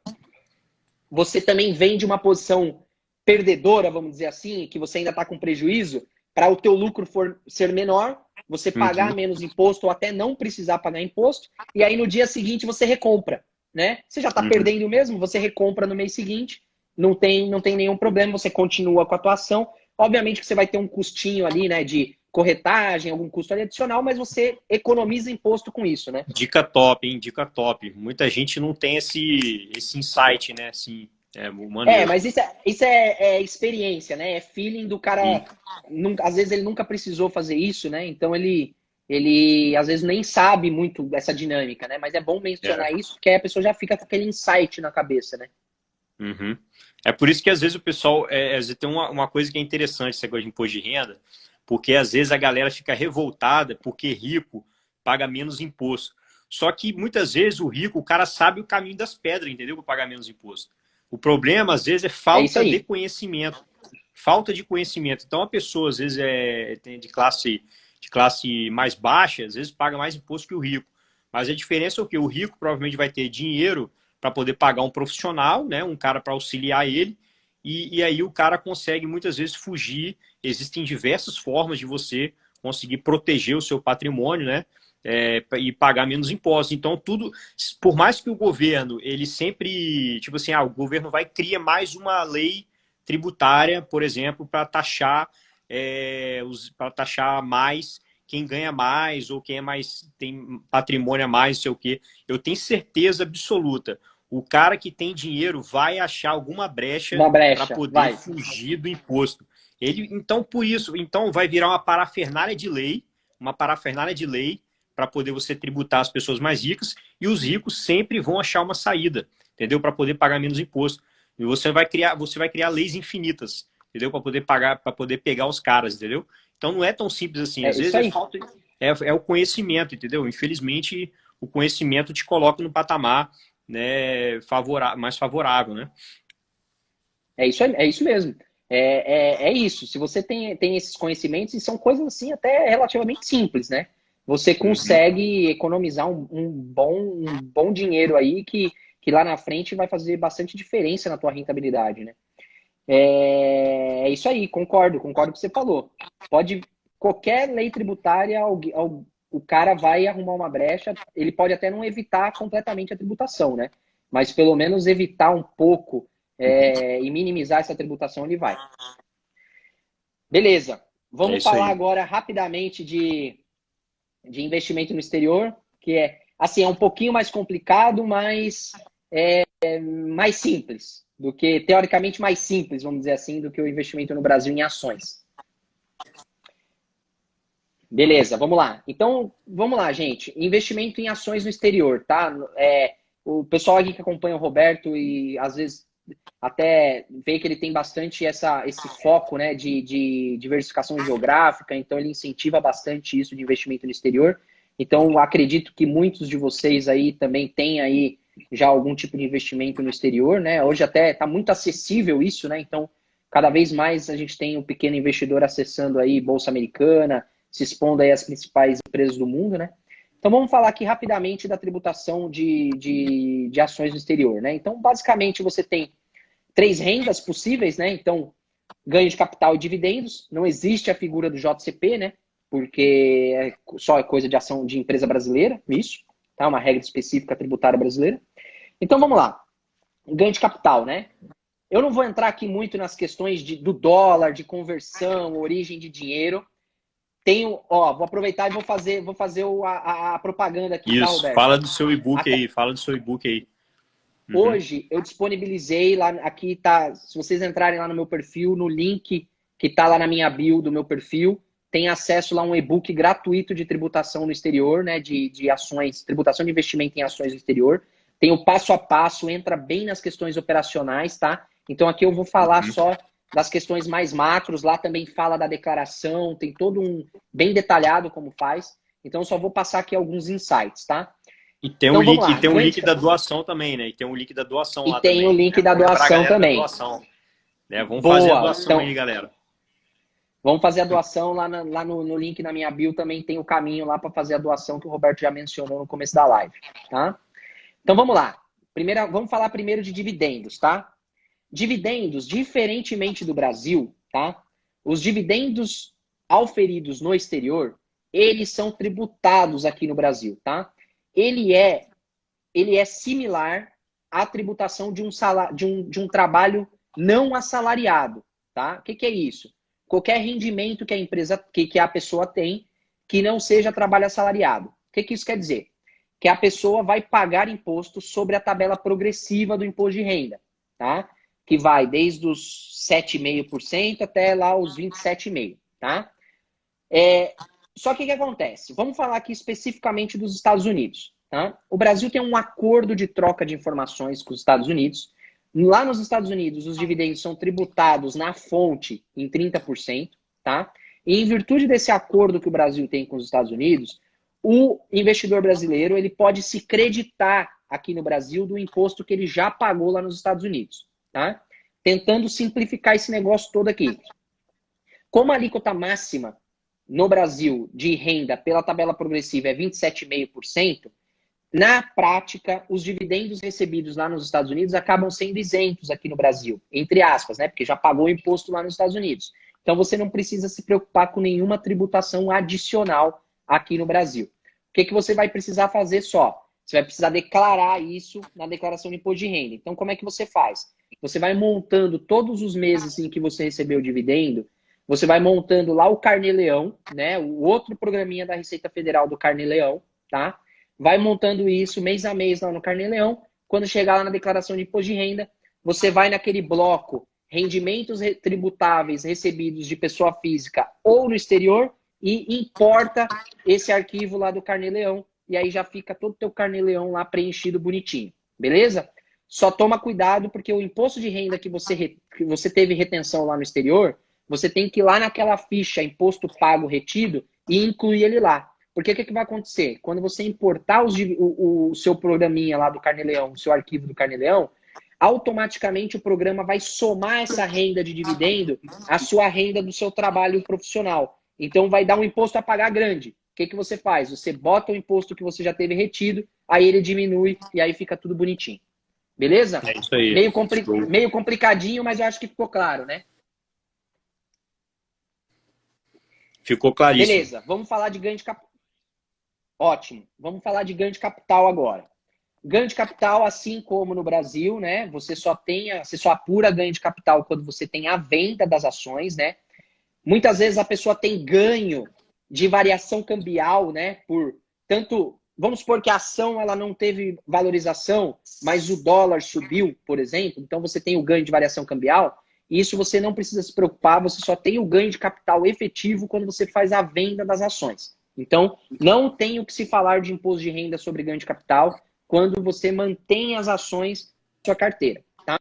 você também vende uma posição perdedora, vamos dizer assim, que você ainda está com prejuízo, para o teu lucro ser menor, você pagar menos imposto ou até não precisar pagar imposto, e aí no dia seguinte você recompra, né? Você já está perdendo mesmo, você recompra no mês seguinte, não tem nenhum problema, você continua com a tua ação. Obviamente que você vai ter um custinho ali, né, de corretagem, algum custo ali adicional, mas você economiza imposto com isso, né?
Dica top, hein? Dica top. Muita gente não tem esse insight, né? Assim,
mas isso é experiência, né? É feeling do cara. Às vezes ele nunca precisou fazer isso, né? Então ele às vezes nem sabe muito dessa dinâmica, né? Mas é bom mencionar isso, porque aí a pessoa já fica com aquele insight na cabeça, né?
É por isso que às vezes o pessoal às vezes tem uma coisa que é interessante, essa coisa de imposto de renda, porque às vezes a galera fica revoltada porque rico paga menos imposto. Só que muitas vezes o rico, o cara sabe o caminho das pedras, entendeu? Para pagar menos imposto. O problema, às vezes, é falta de conhecimento. Falta de conhecimento. Então, a pessoa, às vezes, tem de classe mais baixa, às vezes paga mais imposto que o rico. Mas a diferença é o quê? O rico provavelmente vai ter dinheiro para poder pagar um profissional, né? Um cara para auxiliar ele. e aí o cara consegue muitas vezes fugir. Existem diversas formas de você conseguir proteger o seu patrimônio, né? E pagar menos impostos. Então, tudo, por mais que o governo, ele sempre, tipo assim, o governo vai criar mais uma lei tributária, por exemplo, para taxar, para taxar mais quem ganha mais ou quem é mais, tem patrimônio a mais, não sei o quê. Eu tenho certeza absoluta. O cara que tem dinheiro vai achar alguma brecha
Uma
para
brecha,
poder
vai.
fugir do imposto. Então, por isso, então vai virar uma parafernália de lei para poder você tributar as pessoas mais ricas, e os ricos sempre vão achar uma saída, entendeu? Para poder pagar menos imposto. E você vai criar leis infinitas, entendeu? Para poder pagar, para poder pegar os caras, entendeu? Então não é tão simples assim.
É
Às
isso
vezes
aí.
falta é o conhecimento, entendeu? Infelizmente, o conhecimento te coloca no patamar, né, mais favorável, né?
É isso mesmo. É isso. Se você tem esses conhecimentos, e são coisas assim até relativamente simples, né? Você
Uhum.
consegue economizar um bom dinheiro aí que lá na frente vai fazer bastante diferença na tua rentabilidade, né? É isso aí, concordo com o que você falou. Pode, qualquer lei tributária, o cara vai arrumar uma brecha, ele pode até não evitar completamente a tributação, né? Mas pelo menos evitar um pouco e minimizar essa tributação ele vai. Beleza,
É
vamos
isso
falar
aí.
agora rapidamente de investimento no exterior, que assim, é um pouquinho mais complicado, mas mais simples do que, teoricamente, mais simples, vamos dizer assim, do que o investimento no Brasil em ações. Beleza, vamos lá. Então, vamos lá, gente. Investimento em ações no exterior, tá? O pessoal aqui que acompanha o Roberto e às vezes até vê que ele tem bastante esse foco, né, de diversificação geográfica, então ele incentiva bastante isso de investimento no exterior. Então, acredito que muitos de vocês aí também têm aí já algum tipo de investimento no exterior, né? Hoje até está muito acessível isso, né? Então, cada vez mais a gente tem o pequeno investidor acessando aí Bolsa Americana, se expondo aí às principais empresas do mundo, né? Então vamos falar aqui rapidamente da tributação de ações no exterior, né? Então, basicamente, você tem três rendas possíveis, né? Então, ganho de capital e dividendos. Não existe a figura do JCP, né? Porque só é coisa de ação de empresa brasileira, isso, tá? Uma regra específica tributária brasileira. Então vamos lá. Ganho de capital, né? Eu não vou entrar aqui muito nas questões do dólar, de conversão, origem de dinheiro. Vou aproveitar e vou fazer a propaganda aqui, tá,
Isso.
Roberto?
Fala do seu e-book
Até,
aí. Fala do seu e-book aí. Uhum.
hoje eu disponibilizei lá, aqui tá, se vocês entrarem lá no meu perfil, no link que tá lá na minha bio do meu perfil, tem acesso lá a um e-book gratuito de tributação no exterior, né, de ações, tributação de investimento em ações no exterior. Tem o passo a passo, entra bem nas questões operacionais, tá? Então aqui eu vou falar
Uhum.
só das questões mais macros, lá também fala da declaração, tem todo bem detalhado como faz. Então só vou passar aqui alguns insights, tá? Então vamos lá.
Tem um link da doação também, né? E tem um link da doação
E
lá
tem o
também, né?
link da
Vamos lembrar a
doação
galera da
também.
doação, né? Vamos fazer a
Boa.
doação
Então,
aí, galera.
vamos fazer a doação lá, no link na minha bio também tem o caminho lá para fazer a doação que o Roberto já mencionou no começo da live, tá? Então vamos lá. Vamos falar primeiro de dividendos, tá? Dividendos, diferentemente do Brasil, tá? Os dividendos auferidos no exterior, eles são tributados aqui no Brasil, tá? Ele é similar à tributação de um trabalho não assalariado, tá? O que é isso? Qualquer rendimento que a empresa, que a pessoa tem, que não seja trabalho assalariado. O que isso quer dizer? Que a pessoa vai pagar imposto sobre a tabela progressiva do imposto de renda, tá? Que vai desde os 7,5% até lá os 27,5%, tá? Só que o que acontece? Vamos falar aqui especificamente dos Estados Unidos. Tá? O Brasil tem um acordo de troca de informações com os Estados Unidos. Lá nos Estados Unidos, os dividendos são tributados na fonte em 30%. Tá? E em virtude desse acordo que o Brasil tem com os Estados Unidos, o investidor brasileiro ele pode se creditar aqui no Brasil do imposto que ele já pagou lá nos Estados Unidos. Tá? Tentando simplificar esse negócio todo aqui. Como a alíquota máxima no Brasil de renda pela tabela progressiva é 27,5%, Na prática, os dividendos recebidos lá nos Estados Unidos acabam sendo isentos aqui no Brasil, entre aspas, né? Porque já pagou o imposto lá nos Estados Unidos. Então você não precisa se preocupar com nenhuma tributação adicional aqui no Brasil. O que você vai precisar fazer só? Você vai precisar declarar isso na declaração de imposto de renda. Então, como é que você faz? Você vai montando todos os meses em que você recebeu o dividendo, você vai montando lá o Carnê-Leão, né? O outro programinha da Receita Federal do Carnê-Leão, tá? Vai montando isso mês a mês lá no Carnê-Leão. Quando chegar lá na declaração de imposto de renda, você vai naquele bloco rendimentos tributáveis recebidos de pessoa física ou no exterior e importa esse arquivo lá do Carnê-Leão. E aí já fica todo o teu Carnê-Leão lá preenchido bonitinho. Beleza? Só toma cuidado porque o imposto de renda que você teve retenção lá no exterior, você tem que ir lá naquela ficha imposto pago retido e incluir ele lá. Porque o que vai acontecer? Quando você importar o seu programinha lá do Carnê-Leão, o seu arquivo do Carnê-Leão, automaticamente o programa vai somar essa renda de dividendo à sua renda do seu trabalho profissional. Então vai dar um imposto a pagar grande. O que você faz? Você bota o imposto que você já teve retido, aí ele diminui e aí fica tudo bonitinho. Beleza?
É isso aí.
Meio complicadinho, mas eu acho que ficou claro, né?
Ficou claríssimo.
Beleza, vamos falar de ganho de capital. Ótimo, vamos falar de ganho de capital agora. Ganho de capital, assim como no Brasil, né? Você só apura ganho de capital quando você tem a venda das ações, né? Muitas vezes a pessoa tem ganho de variação cambial, né? Por tanto, vamos supor que a ação ela não teve valorização, mas o dólar subiu, por exemplo. Então você tem o ganho de variação cambial. E isso você não precisa se preocupar, você só tem o ganho de capital efetivo quando você faz a venda das ações. Então, não tem o que se falar de imposto de renda sobre ganho de capital quando você mantém as ações na sua carteira. Tá?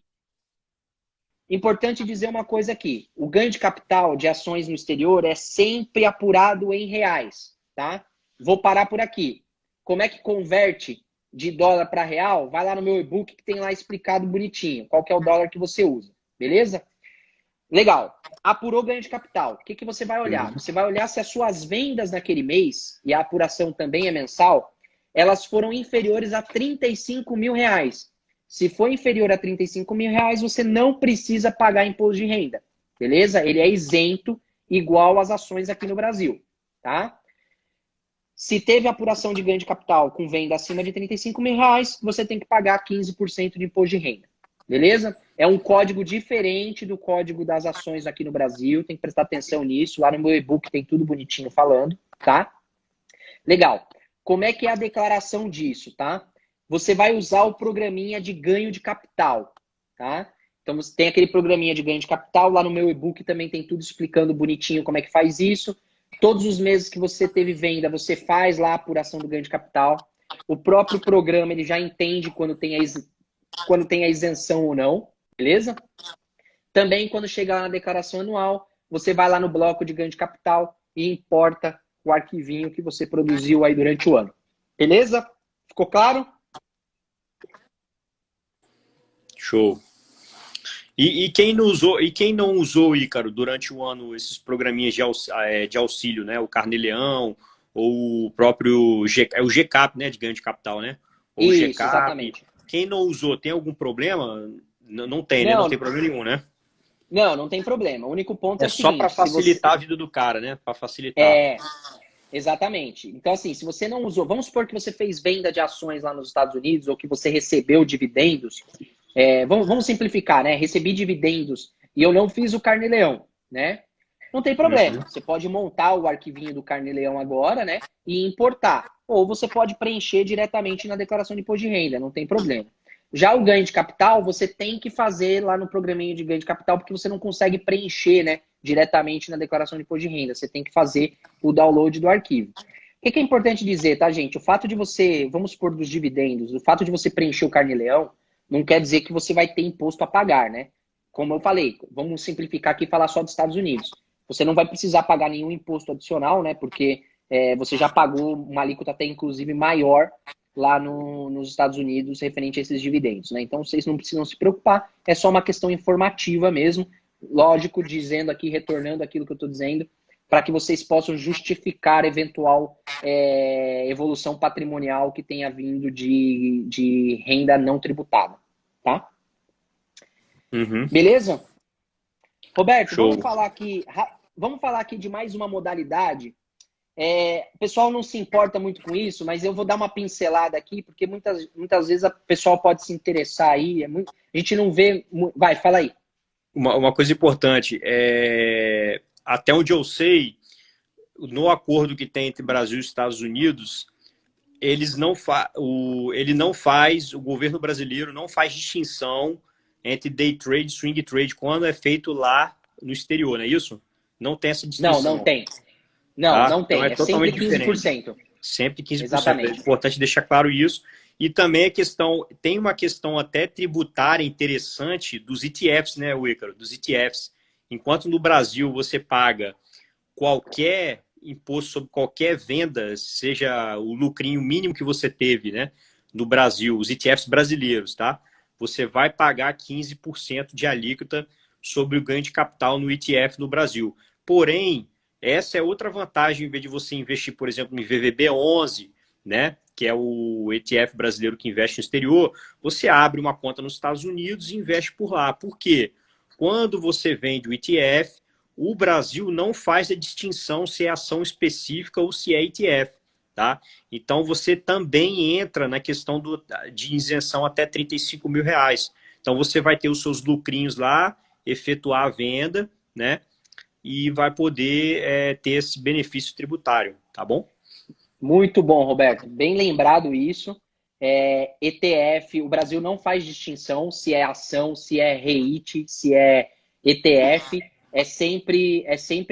Importante dizer uma coisa aqui. O ganho de capital de ações no exterior é sempre apurado em reais. Tá? Vou parar por aqui. Como é que converte de dólar para real? Vai lá no meu e-book que tem lá explicado bonitinho. Qual que é o dólar que você usa. Beleza? Legal. Apurou ganho de capital. O que você vai olhar? Você vai olhar se as suas vendas naquele mês, e a apuração também é mensal, elas foram inferiores a 35 mil reais. Se for inferior a 35 mil reais, você não precisa pagar imposto de renda. Beleza? Ele é isento, igual às ações aqui no Brasil. Tá? Se teve apuração de ganho de capital com venda acima de 35 mil reais, você tem que pagar 15% de imposto de renda. Beleza? É um código diferente do código das ações aqui no Brasil. Tem que prestar atenção nisso. Lá no meu e-book tem tudo bonitinho falando, tá? Legal. Como é que é a declaração disso, tá? Você vai usar o programinha de ganho de capital, tá? Então você tem aquele programinha de ganho de capital. Lá no meu e-book também tem tudo explicando bonitinho como é que faz isso. Todos os meses que você teve venda, você faz lá a apuração do ganho de capital. O próprio programa ele já entende quando tem a isenção ou não, beleza? Também, quando chegar na declaração anual, você vai lá no bloco de ganho de capital e importa o arquivinho que você produziu aí durante o ano. Beleza? Ficou claro?
Show. E quem não usou, Ícaro, durante o ano, esses programinhas de auxílio, né? O Carnê-Leão, ou o próprio o GCAP, né? De ganho de capital, né? Ou
Isso,
o GCAP.
exatamente.
Quem não usou, tem algum problema? Não tem, né? Não tem problema nenhum, né?
Não tem problema. O único ponto é o
só
seguinte...
para facilitar a vida do cara, né? Para facilitar.
Exatamente. Então, assim, se você não usou... Vamos supor que você fez venda de ações lá nos Estados Unidos ou que você recebeu dividendos. Vamos simplificar, né? Recebi dividendos e eu não fiz o Carnê-Leão, né? Não tem problema. Você pode montar o arquivinho do Carnê-Leão agora, né? E importar. Ou você pode preencher diretamente na declaração de imposto de renda, não tem problema. Já o ganho de capital, você tem que fazer lá no programinha de ganho de capital, porque você não consegue preencher, né, diretamente na declaração de imposto de renda. Você tem que fazer o download do arquivo. O que é importante dizer, tá, gente? O fato de você, vamos supor, dos dividendos, o fato de você preencher o Carnê-Leão, não quer dizer que você vai ter imposto a pagar, né? Como eu falei, vamos simplificar aqui e falar só dos Estados Unidos. Você não vai precisar pagar nenhum imposto adicional, né? Porque você já pagou uma alíquota até inclusive maior lá nos Estados Unidos referente a esses dividendos, né? Então vocês não precisam se preocupar, é só uma questão informativa mesmo. Lógico, dizendo aqui, retornando aquilo que eu estou dizendo, para que vocês possam justificar eventual evolução patrimonial que tenha vindo de renda não tributada, tá? Beleza? Roberto,
Show.
vamos falar aqui de mais uma modalidade. O pessoal não se importa muito com isso, mas eu vou dar uma pincelada aqui, porque muitas vezes o pessoal pode se interessar aí. A gente não vê... Vai, fala aí.
Uma coisa importante, até onde eu sei, no acordo que tem entre Brasil e Estados Unidos, o governo brasileiro não faz distinção entre day trade e swing trade quando é feito lá no exterior, não é isso? Não tem essa distinção.
Não tem. Não,
tá?
não tem.
Então é
sempre
totalmente
15%.
Diferente. Sempre 15%.
Exatamente.
É importante deixar claro isso. E também tem uma questão até tributária interessante dos ETFs, né, Ícaro? Dos ETFs. Enquanto no Brasil você paga qualquer imposto sobre qualquer venda, seja o lucrinho mínimo que você teve, né, no Brasil, os ETFs brasileiros, tá? Você vai pagar 15% de alíquota sobre o ganho de capital no ETF no Brasil. Porém, essa é outra vantagem, em vez de você investir, por exemplo, no VVB11, né, que é o ETF brasileiro que investe no exterior, você abre uma conta nos Estados Unidos e investe por lá. Por quê? Quando você vende o ETF, o Brasil não faz a distinção se é ação específica ou se é ETF. Tá? Então, você também entra na questão de isenção até R$35 mil. Então, você vai ter os seus lucrinhos lá, efetuar a venda, né? E vai poder ter esse benefício tributário, tá bom?
Muito bom, Roberto. Bem lembrado isso. ETF, o Brasil não faz distinção se é ação, se é REIT, se é ETF. É sempre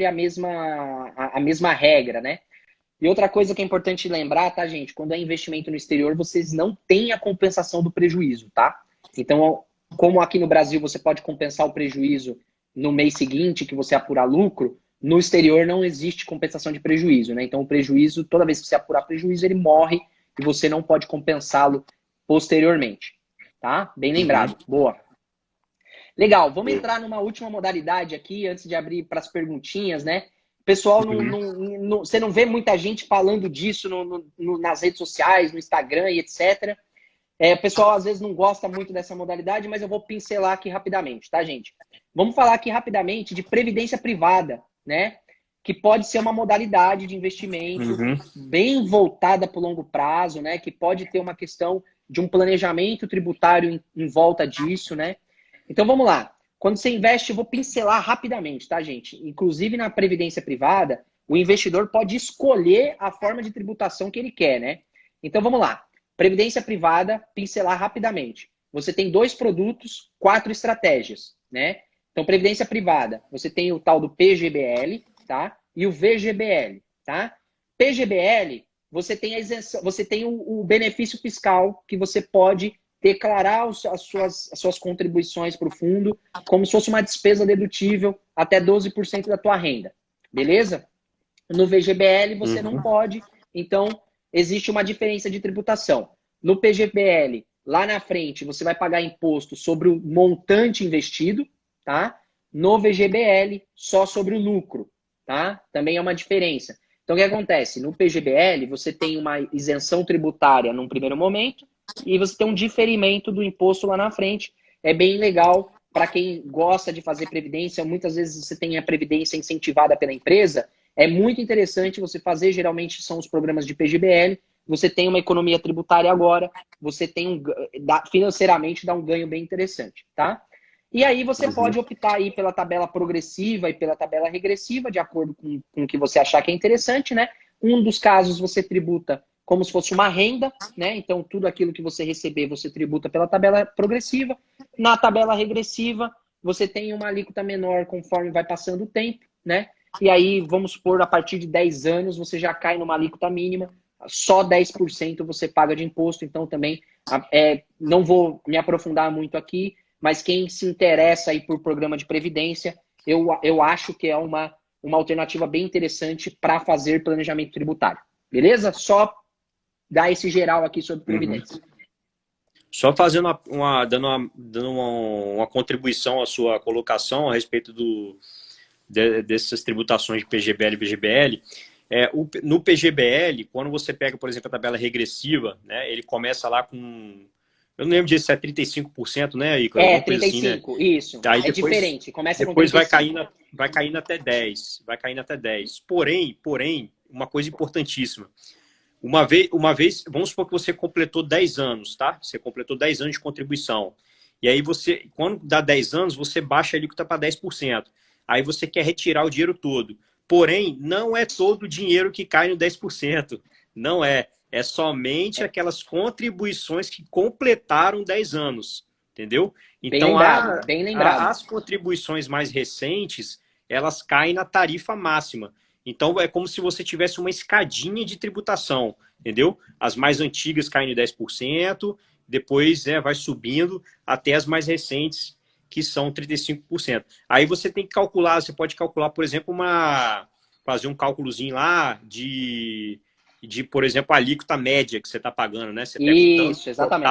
a mesma regra, né? E outra coisa que é importante lembrar, tá, gente? Quando é investimento no exterior, vocês não têm a compensação do prejuízo, tá? Então, como aqui no Brasil você pode compensar o prejuízo no mês seguinte que você apurar lucro, no exterior não existe compensação de prejuízo, né? Então, o prejuízo, toda vez que você apurar prejuízo, ele morre e você não pode compensá-lo posteriormente, tá? Bem lembrado. Boa. Legal, vamos entrar numa última modalidade aqui, antes de abrir para as perguntinhas, né? Pessoal, você não vê muita gente falando disso nas redes sociais, no Instagram e etc. O pessoal às vezes não gosta muito dessa modalidade, mas eu vou pincelar aqui rapidamente, tá, gente? Vamos falar aqui rapidamente de previdência privada, né? Que pode ser uma modalidade de investimento bem voltada para o longo prazo, né? Que pode ter uma questão de um planejamento tributário em volta disso, né? Então vamos lá. Quando você investe, eu vou pincelar rapidamente, tá, gente? Inclusive na previdência privada, o investidor pode escolher a forma de tributação que ele quer, né? Então vamos lá. Previdência privada, pincelar rapidamente. Você tem 2 produtos, 4 estratégias, né? Então, previdência privada, você tem o tal do PGBL, tá? E o VGBL, tá? PGBL, você tem a isenção, você tem o benefício fiscal que você pode declarar as suas contribuições para o fundo como se fosse uma despesa dedutível até 12% da tua renda. Beleza? No VGBL você não pode, então existe uma diferença de tributação. No PGBL, lá na frente, você vai pagar imposto sobre o montante investido, tá? No VGBL, só sobre o lucro, tá? Também é uma diferença. Então, o que acontece? No PGBL, você tem uma isenção tributária num primeiro momento e você tem um diferimento do imposto lá na frente. É bem legal para quem gosta de fazer previdência. Muitas vezes você tem a previdência incentivada pela empresa. É muito interessante você fazer, geralmente são os programas de PGBL. Você tem uma economia tributária agora, você tem financeiramente dá um ganho bem interessante, tá? E aí você pode optar aí pela tabela progressiva e pela tabela regressiva, de acordo com o que você achar que é interessante, né? Um dos casos você tributa como se fosse uma renda, né? Então, tudo aquilo que você receber, você tributa pela tabela progressiva. Na tabela regressiva, você tem uma alíquota menor conforme vai passando o tempo, né? E aí, vamos supor, a partir de 10 anos, você já cai numa alíquota mínima, só 10% você paga de imposto. Então, também, não vou me aprofundar muito aqui, mas quem se interessa aí por programa de previdência, eu acho que é uma alternativa bem interessante para fazer planejamento tributário. Beleza? Só dar esse geral aqui sobre previdência.
Só fazendo dando uma contribuição à sua colocação a respeito dessas tributações de PGBL e VGBL. No PGBL, quando você pega, por exemplo, a tabela regressiva, né, ele começa lá com... Eu não lembro disso, é 35%, né, Ícaro? Alguma coisa assim, né?
35%, isso.
Aí
É
depois,
diferente, começa com
depois
35%.
vai caindo até 10. Vai caindo até 10. Porém, uma coisa importantíssima. Uma vez, vamos supor que você completou 10 anos, tá? Você completou 10 anos de contribuição. E aí você, quando dá 10 anos, você baixa a alíquota para 10%. Aí você quer retirar o dinheiro todo. Porém, não é todo o dinheiro que cai no 10%. Não é. É somente aquelas contribuições que completaram 10 anos. Entendeu?
Bem
Então,
lembrado, bem lembrado.
as contribuições mais recentes, elas caem na tarifa máxima. Então, é como se você tivesse uma escadinha de tributação, entendeu? As mais antigas caem em 10%, depois vai subindo até as mais recentes, que são 35%. Aí você tem que calcular, você pode calcular, por exemplo, fazer um cálculozinho lá por exemplo, a alíquota média que você está pagando, né? Você pega
Isso,
o
exatamente.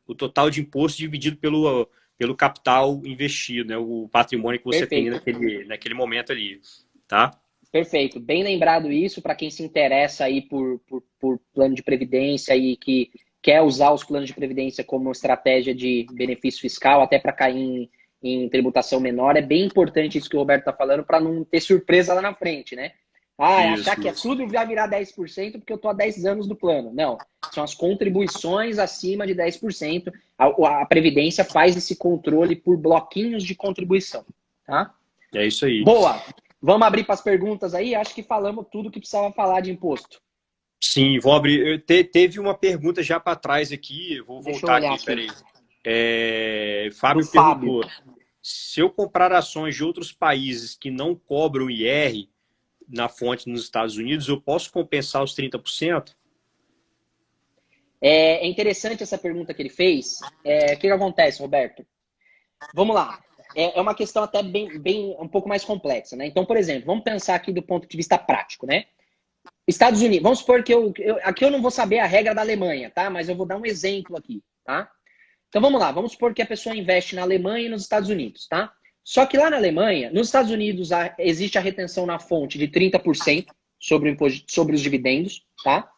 total de imposto dividido pelo capital investido, né? O patrimônio que você tem
Perfeito.
naquele momento ali, tá?
Perfeito. Bem lembrado isso para quem se interessa aí por plano de previdência e que quer usar os planos de previdência como estratégia de benefício fiscal, até para cair em tributação menor. É bem importante isso que o Roberto está falando para não ter surpresa lá na frente, né? Achar que tudo vai virar 10% porque eu estou há 10 anos do plano. Não, são as contribuições acima de 10%. A Previdência faz esse controle por bloquinhos de contribuição, tá?
É isso aí.
Boa! Vamos abrir para as perguntas aí? Acho que falamos tudo que precisava falar de imposto.
Sim, vou abrir. Teve uma pergunta já para trás aqui, vou voltar aqui, peraí. Fábio perguntou, se eu comprar ações de outros países que não cobram IR na fonte nos Estados Unidos, eu posso compensar os 30%?
É interessante essa pergunta que ele fez. O que acontece, Roberto? Vamos lá. É uma questão até bem um pouco mais complexa, né? Então, por exemplo, vamos pensar aqui do ponto de vista prático, né? Estados Unidos, vamos supor que aqui eu não vou saber a regra da Alemanha, tá? Mas eu vou dar um exemplo aqui, tá? Então vamos lá, vamos supor que a pessoa investe na Alemanha e nos Estados Unidos, tá? Só que lá na Alemanha, nos Estados Unidos existe a retenção na fonte de 30% sobre os dividendos, tá?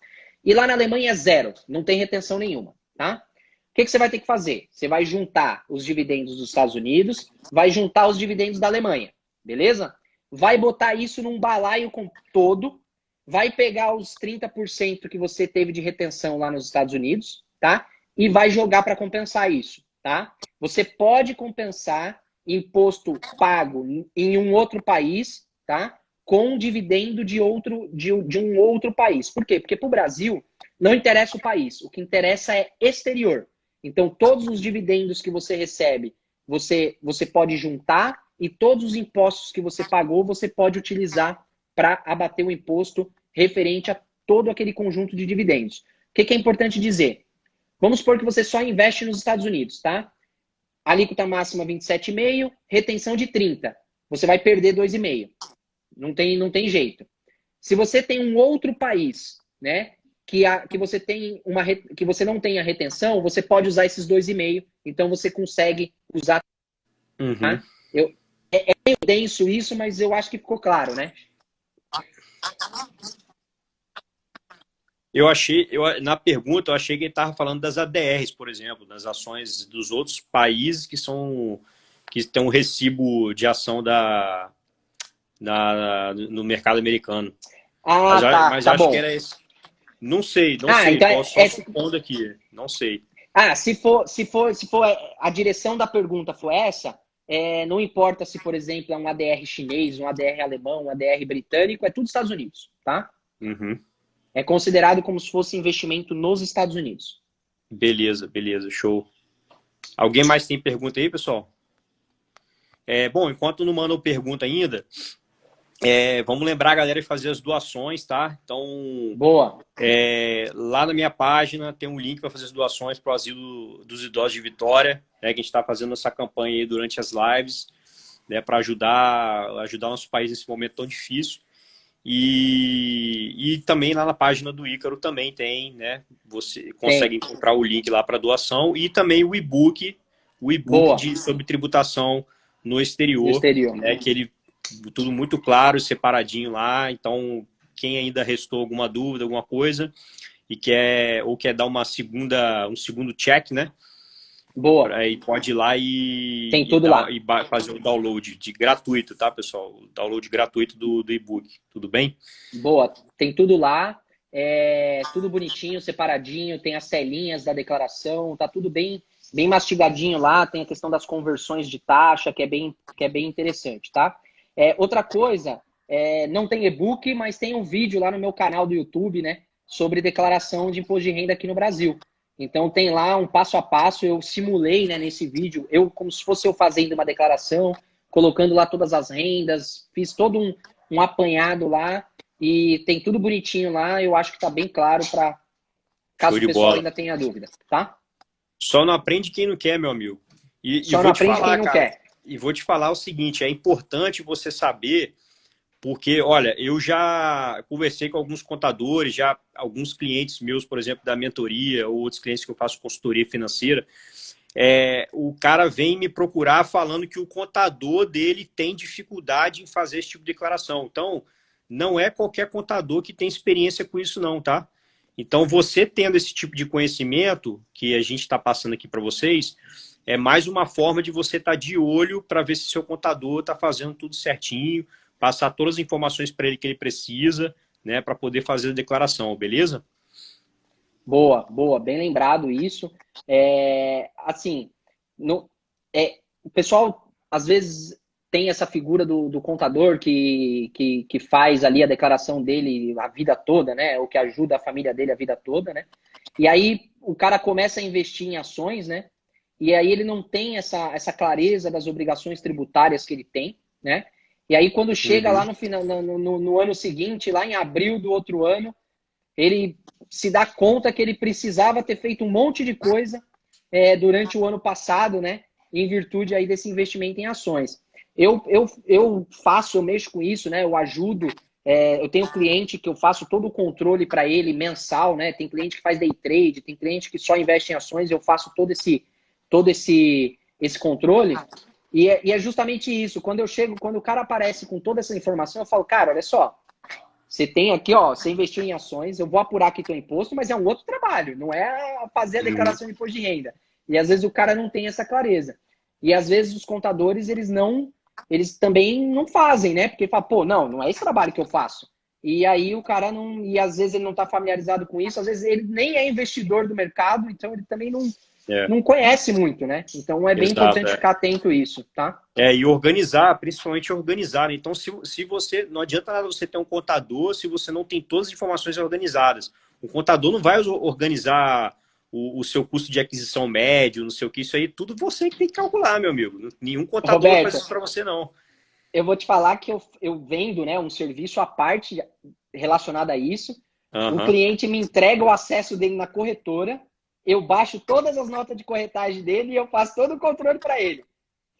E lá na Alemanha é zero, não tem retenção nenhuma, tá? O que você vai ter que fazer? Você vai juntar os dividendos dos Estados Unidos, vai juntar os dividendos da Alemanha, beleza? Vai botar isso num balaio todo, vai pegar os 30% que você teve de retenção lá nos Estados Unidos, tá? E vai jogar para compensar isso, tá? Você pode compensar imposto pago em um outro país, tá? Com dividendo de um outro país. Por quê? Porque para o Brasil não interessa o país, o que interessa é exterior. Então, todos os dividendos que você recebe, você pode juntar e todos os impostos que você pagou, você pode utilizar para abater o imposto referente a todo aquele conjunto de dividendos. O que é importante dizer? Vamos supor que você só investe nos Estados Unidos, tá? Alíquota máxima 27,5%, retenção de 30%. Você vai perder 2,5%. Não tem jeito. Se você tem um outro país, né, que você não tem a retenção, você pode usar esses 2,5%. Então você consegue usar. Tá? É meio denso isso, mas eu acho que ficou claro, né?
Na pergunta, eu achei que ele estava falando das ADRs, por exemplo, das ações dos outros países que têm um recibo de ação no mercado americano. Mas
tá
acho
bom.
que era esse. Não sei,
então
posso só supondo aqui, não sei.
Se for a direção da pergunta for essa, não importa se, por exemplo, é um ADR chinês, um ADR alemão, um ADR britânico, é tudo Estados Unidos, tá?
Uhum.
É considerado como se fosse investimento nos Estados Unidos.
Beleza, show. Alguém mais tem pergunta aí, pessoal? Bom, enquanto não mandam pergunta ainda, vamos lembrar a galera de fazer as doações, tá? Então,
boa.
Lá na minha página tem um link para fazer as doações para o Asilo dos Idosos de Vitória, né, que a gente está fazendo essa campanha aí durante as lives, né, para ajudar nosso país nesse momento tão difícil. E também lá na página do Ícaro também tem, né? Você consegue encontrar o link lá para doação e também o e-book sobre tributação no exterior. Né, que ele tudo muito claro, separadinho lá. Então, quem ainda restou alguma dúvida, alguma coisa, e quer dar um segundo check, né?
Boa.
Aí pode ir lá
Tem tudo lá.
fazer o download gratuito, tá, pessoal? O download gratuito do e-book. Tudo bem?
Boa. Tem tudo lá. Tudo bonitinho, separadinho. Tem as telinhas da declaração. Tá tudo bem mastigadinho lá. Tem a questão das conversões de taxa, que é bem interessante, tá? Outra coisa, não tem e-book, mas tem um vídeo lá no meu canal do YouTube, né? Sobre declaração de imposto de renda aqui no Brasil. Então tem lá um passo a passo, eu simulei, né, nesse vídeo, como se fosse eu fazendo uma declaração, colocando lá todas as rendas, fiz todo um apanhado lá e tem tudo bonitinho lá, eu acho que tá bem claro para caso o pessoal ainda tenha dúvida, tá?
Só não aprende quem não quer, meu amigo.
Só não aprende quem não quer.
E vou te falar o seguinte, é importante você saber, porque, olha, eu já conversei com alguns contadores, já alguns clientes meus, por exemplo, da mentoria, ou outros clientes que eu faço consultoria financeira, o cara vem me procurar falando que o contador dele tem dificuldade em fazer esse tipo de declaração. Então, não é qualquer contador que tem experiência com isso não, tá? Então, você tendo esse tipo de conhecimento que a gente está passando aqui para vocês, é mais uma forma de você estar de olho para ver se seu contador está fazendo tudo certinho, passar todas as informações para ele que ele precisa, né, para poder fazer a declaração, beleza?
Boa, boa, bem lembrado isso. Assim, o pessoal às vezes tem essa figura do contador que faz ali a declaração dele a vida toda, né? O que ajuda a família dele a vida toda, né? E aí o cara começa a investir em ações, né? E aí ele não tem essa clareza das obrigações tributárias que ele tem, né? E aí quando chega lá no final, no ano seguinte, lá em abril do outro ano, ele se dá conta que ele precisava ter feito um monte de coisa durante o ano passado, né? Em virtude aí desse investimento em ações. Eu mexo com isso, né? Eu ajudo. Eu tenho cliente que eu faço todo o controle para ele mensal, né? Tem cliente que faz day trade, tem cliente que só investe em ações, eu faço todo esse controle. E é justamente isso. Quando o cara aparece com toda essa informação, eu falo, cara, olha só, você tem aqui, ó, você investiu em ações, eu vou apurar aqui teu imposto, mas é um outro trabalho, não é fazer a declaração de imposto de renda. E às vezes o cara não tem essa clareza. E às vezes os contadores, eles também não fazem, né? Porque fala, pô, não é esse trabalho que eu faço. E aí o cara não, e às vezes ele não está familiarizado com isso, às vezes ele nem é investidor do mercado, então ele também não conhece muito, né? Então é bem importante ficar atento a isso, tá?
E organizar, principalmente organizar. Então, se você, não adianta nada você ter um contador se você não tem todas as informações organizadas. O contador não vai organizar o seu custo de aquisição médio, não sei o que, isso aí, tudo você que tem que calcular, meu amigo. Nenhum contador
Roberto,
faz isso para você, não.
Eu vou te falar que eu vendo, né, um serviço à parte relacionado a isso. O cliente me entrega o acesso dele na corretora, eu baixo todas as notas de corretagem dele e eu faço todo o controle para ele.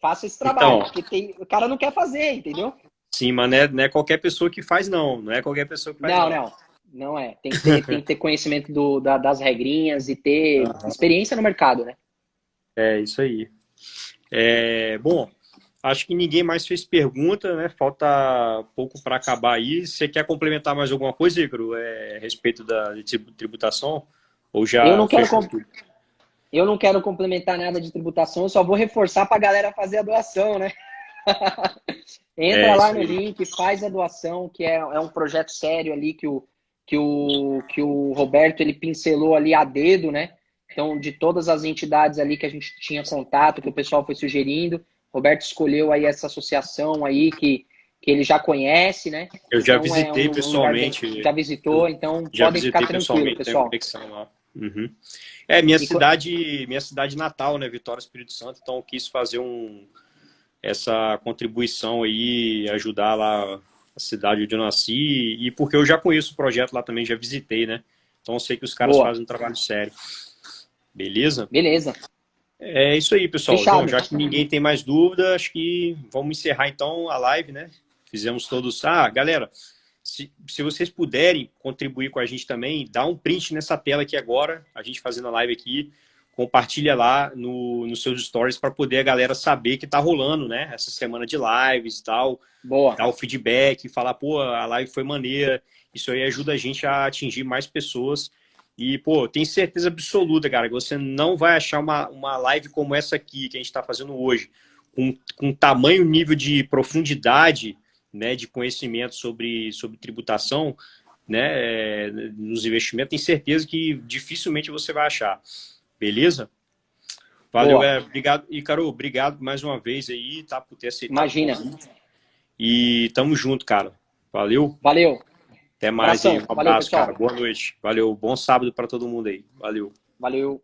Faço esse trabalho, porque o cara não quer fazer, entendeu?
Sim, mas não é qualquer pessoa que faz, não. Não é qualquer pessoa que faz, não.
Não é. Tem que ter conhecimento das regrinhas e ter experiência no mercado, né?
É, isso aí. Bom, acho que ninguém mais fez pergunta, né? Falta pouco para acabar aí. Você quer complementar mais alguma coisa, Ícaro, a respeito da tributação? Ou já
Eu não quero complementar nada de tributação, eu só vou reforçar para a galera fazer a doação, né? Entra lá no link, faz a doação, que é um projeto sério ali que o Roberto ele pincelou ali a dedo, né? Então, de todas as entidades ali que a gente tinha contato, que o pessoal foi sugerindo, Roberto escolheu aí essa associação aí que ele já conhece, né?
Eu já visitei pessoalmente.
Já visitou, então podem ficar tranquilos, pessoal.
Lá. Minha cidade natal, né? Vitória, Espírito Santo. Então eu quis fazer essa contribuição aí, ajudar lá a cidade onde eu nasci e porque eu já conheço o projeto lá também, já visitei, né? Então eu sei que os caras fazem um trabalho sério. Beleza?
Beleza.
É isso aí, pessoal. Então, já que ninguém tem mais dúvida, acho que vamos encerrar então a live, né? Fizemos todos... galera, se vocês puderem contribuir com a gente também, dá um print nessa tela aqui agora, a gente fazendo a live aqui, compartilha lá nos seus stories para poder a galera saber que tá rolando, né? Essa semana de lives e tal.
Boa.
Dar o feedback, falar, pô, a live foi maneira. Isso aí ajuda a gente a atingir mais pessoas. E, pô, tenho certeza absoluta, cara, que você não vai achar uma live como essa aqui que a gente está fazendo hoje, com tamanho nível de profundidade, né, de conhecimento sobre tributação, né, nos investimentos, tenho certeza que dificilmente você vai achar. Beleza? Valeu,
Boa.
obrigado. E, Carol, obrigado mais uma vez aí, tá, por ter aceitado o
Imagina.
convite. E tamo junto, cara. Valeu.
Valeu.
Até mais aí.
Abração.
Um
Valeu,
abraço, cara.
pessoal.
Boa noite. Valeu. Bom sábado para todo mundo aí. Valeu.
Valeu.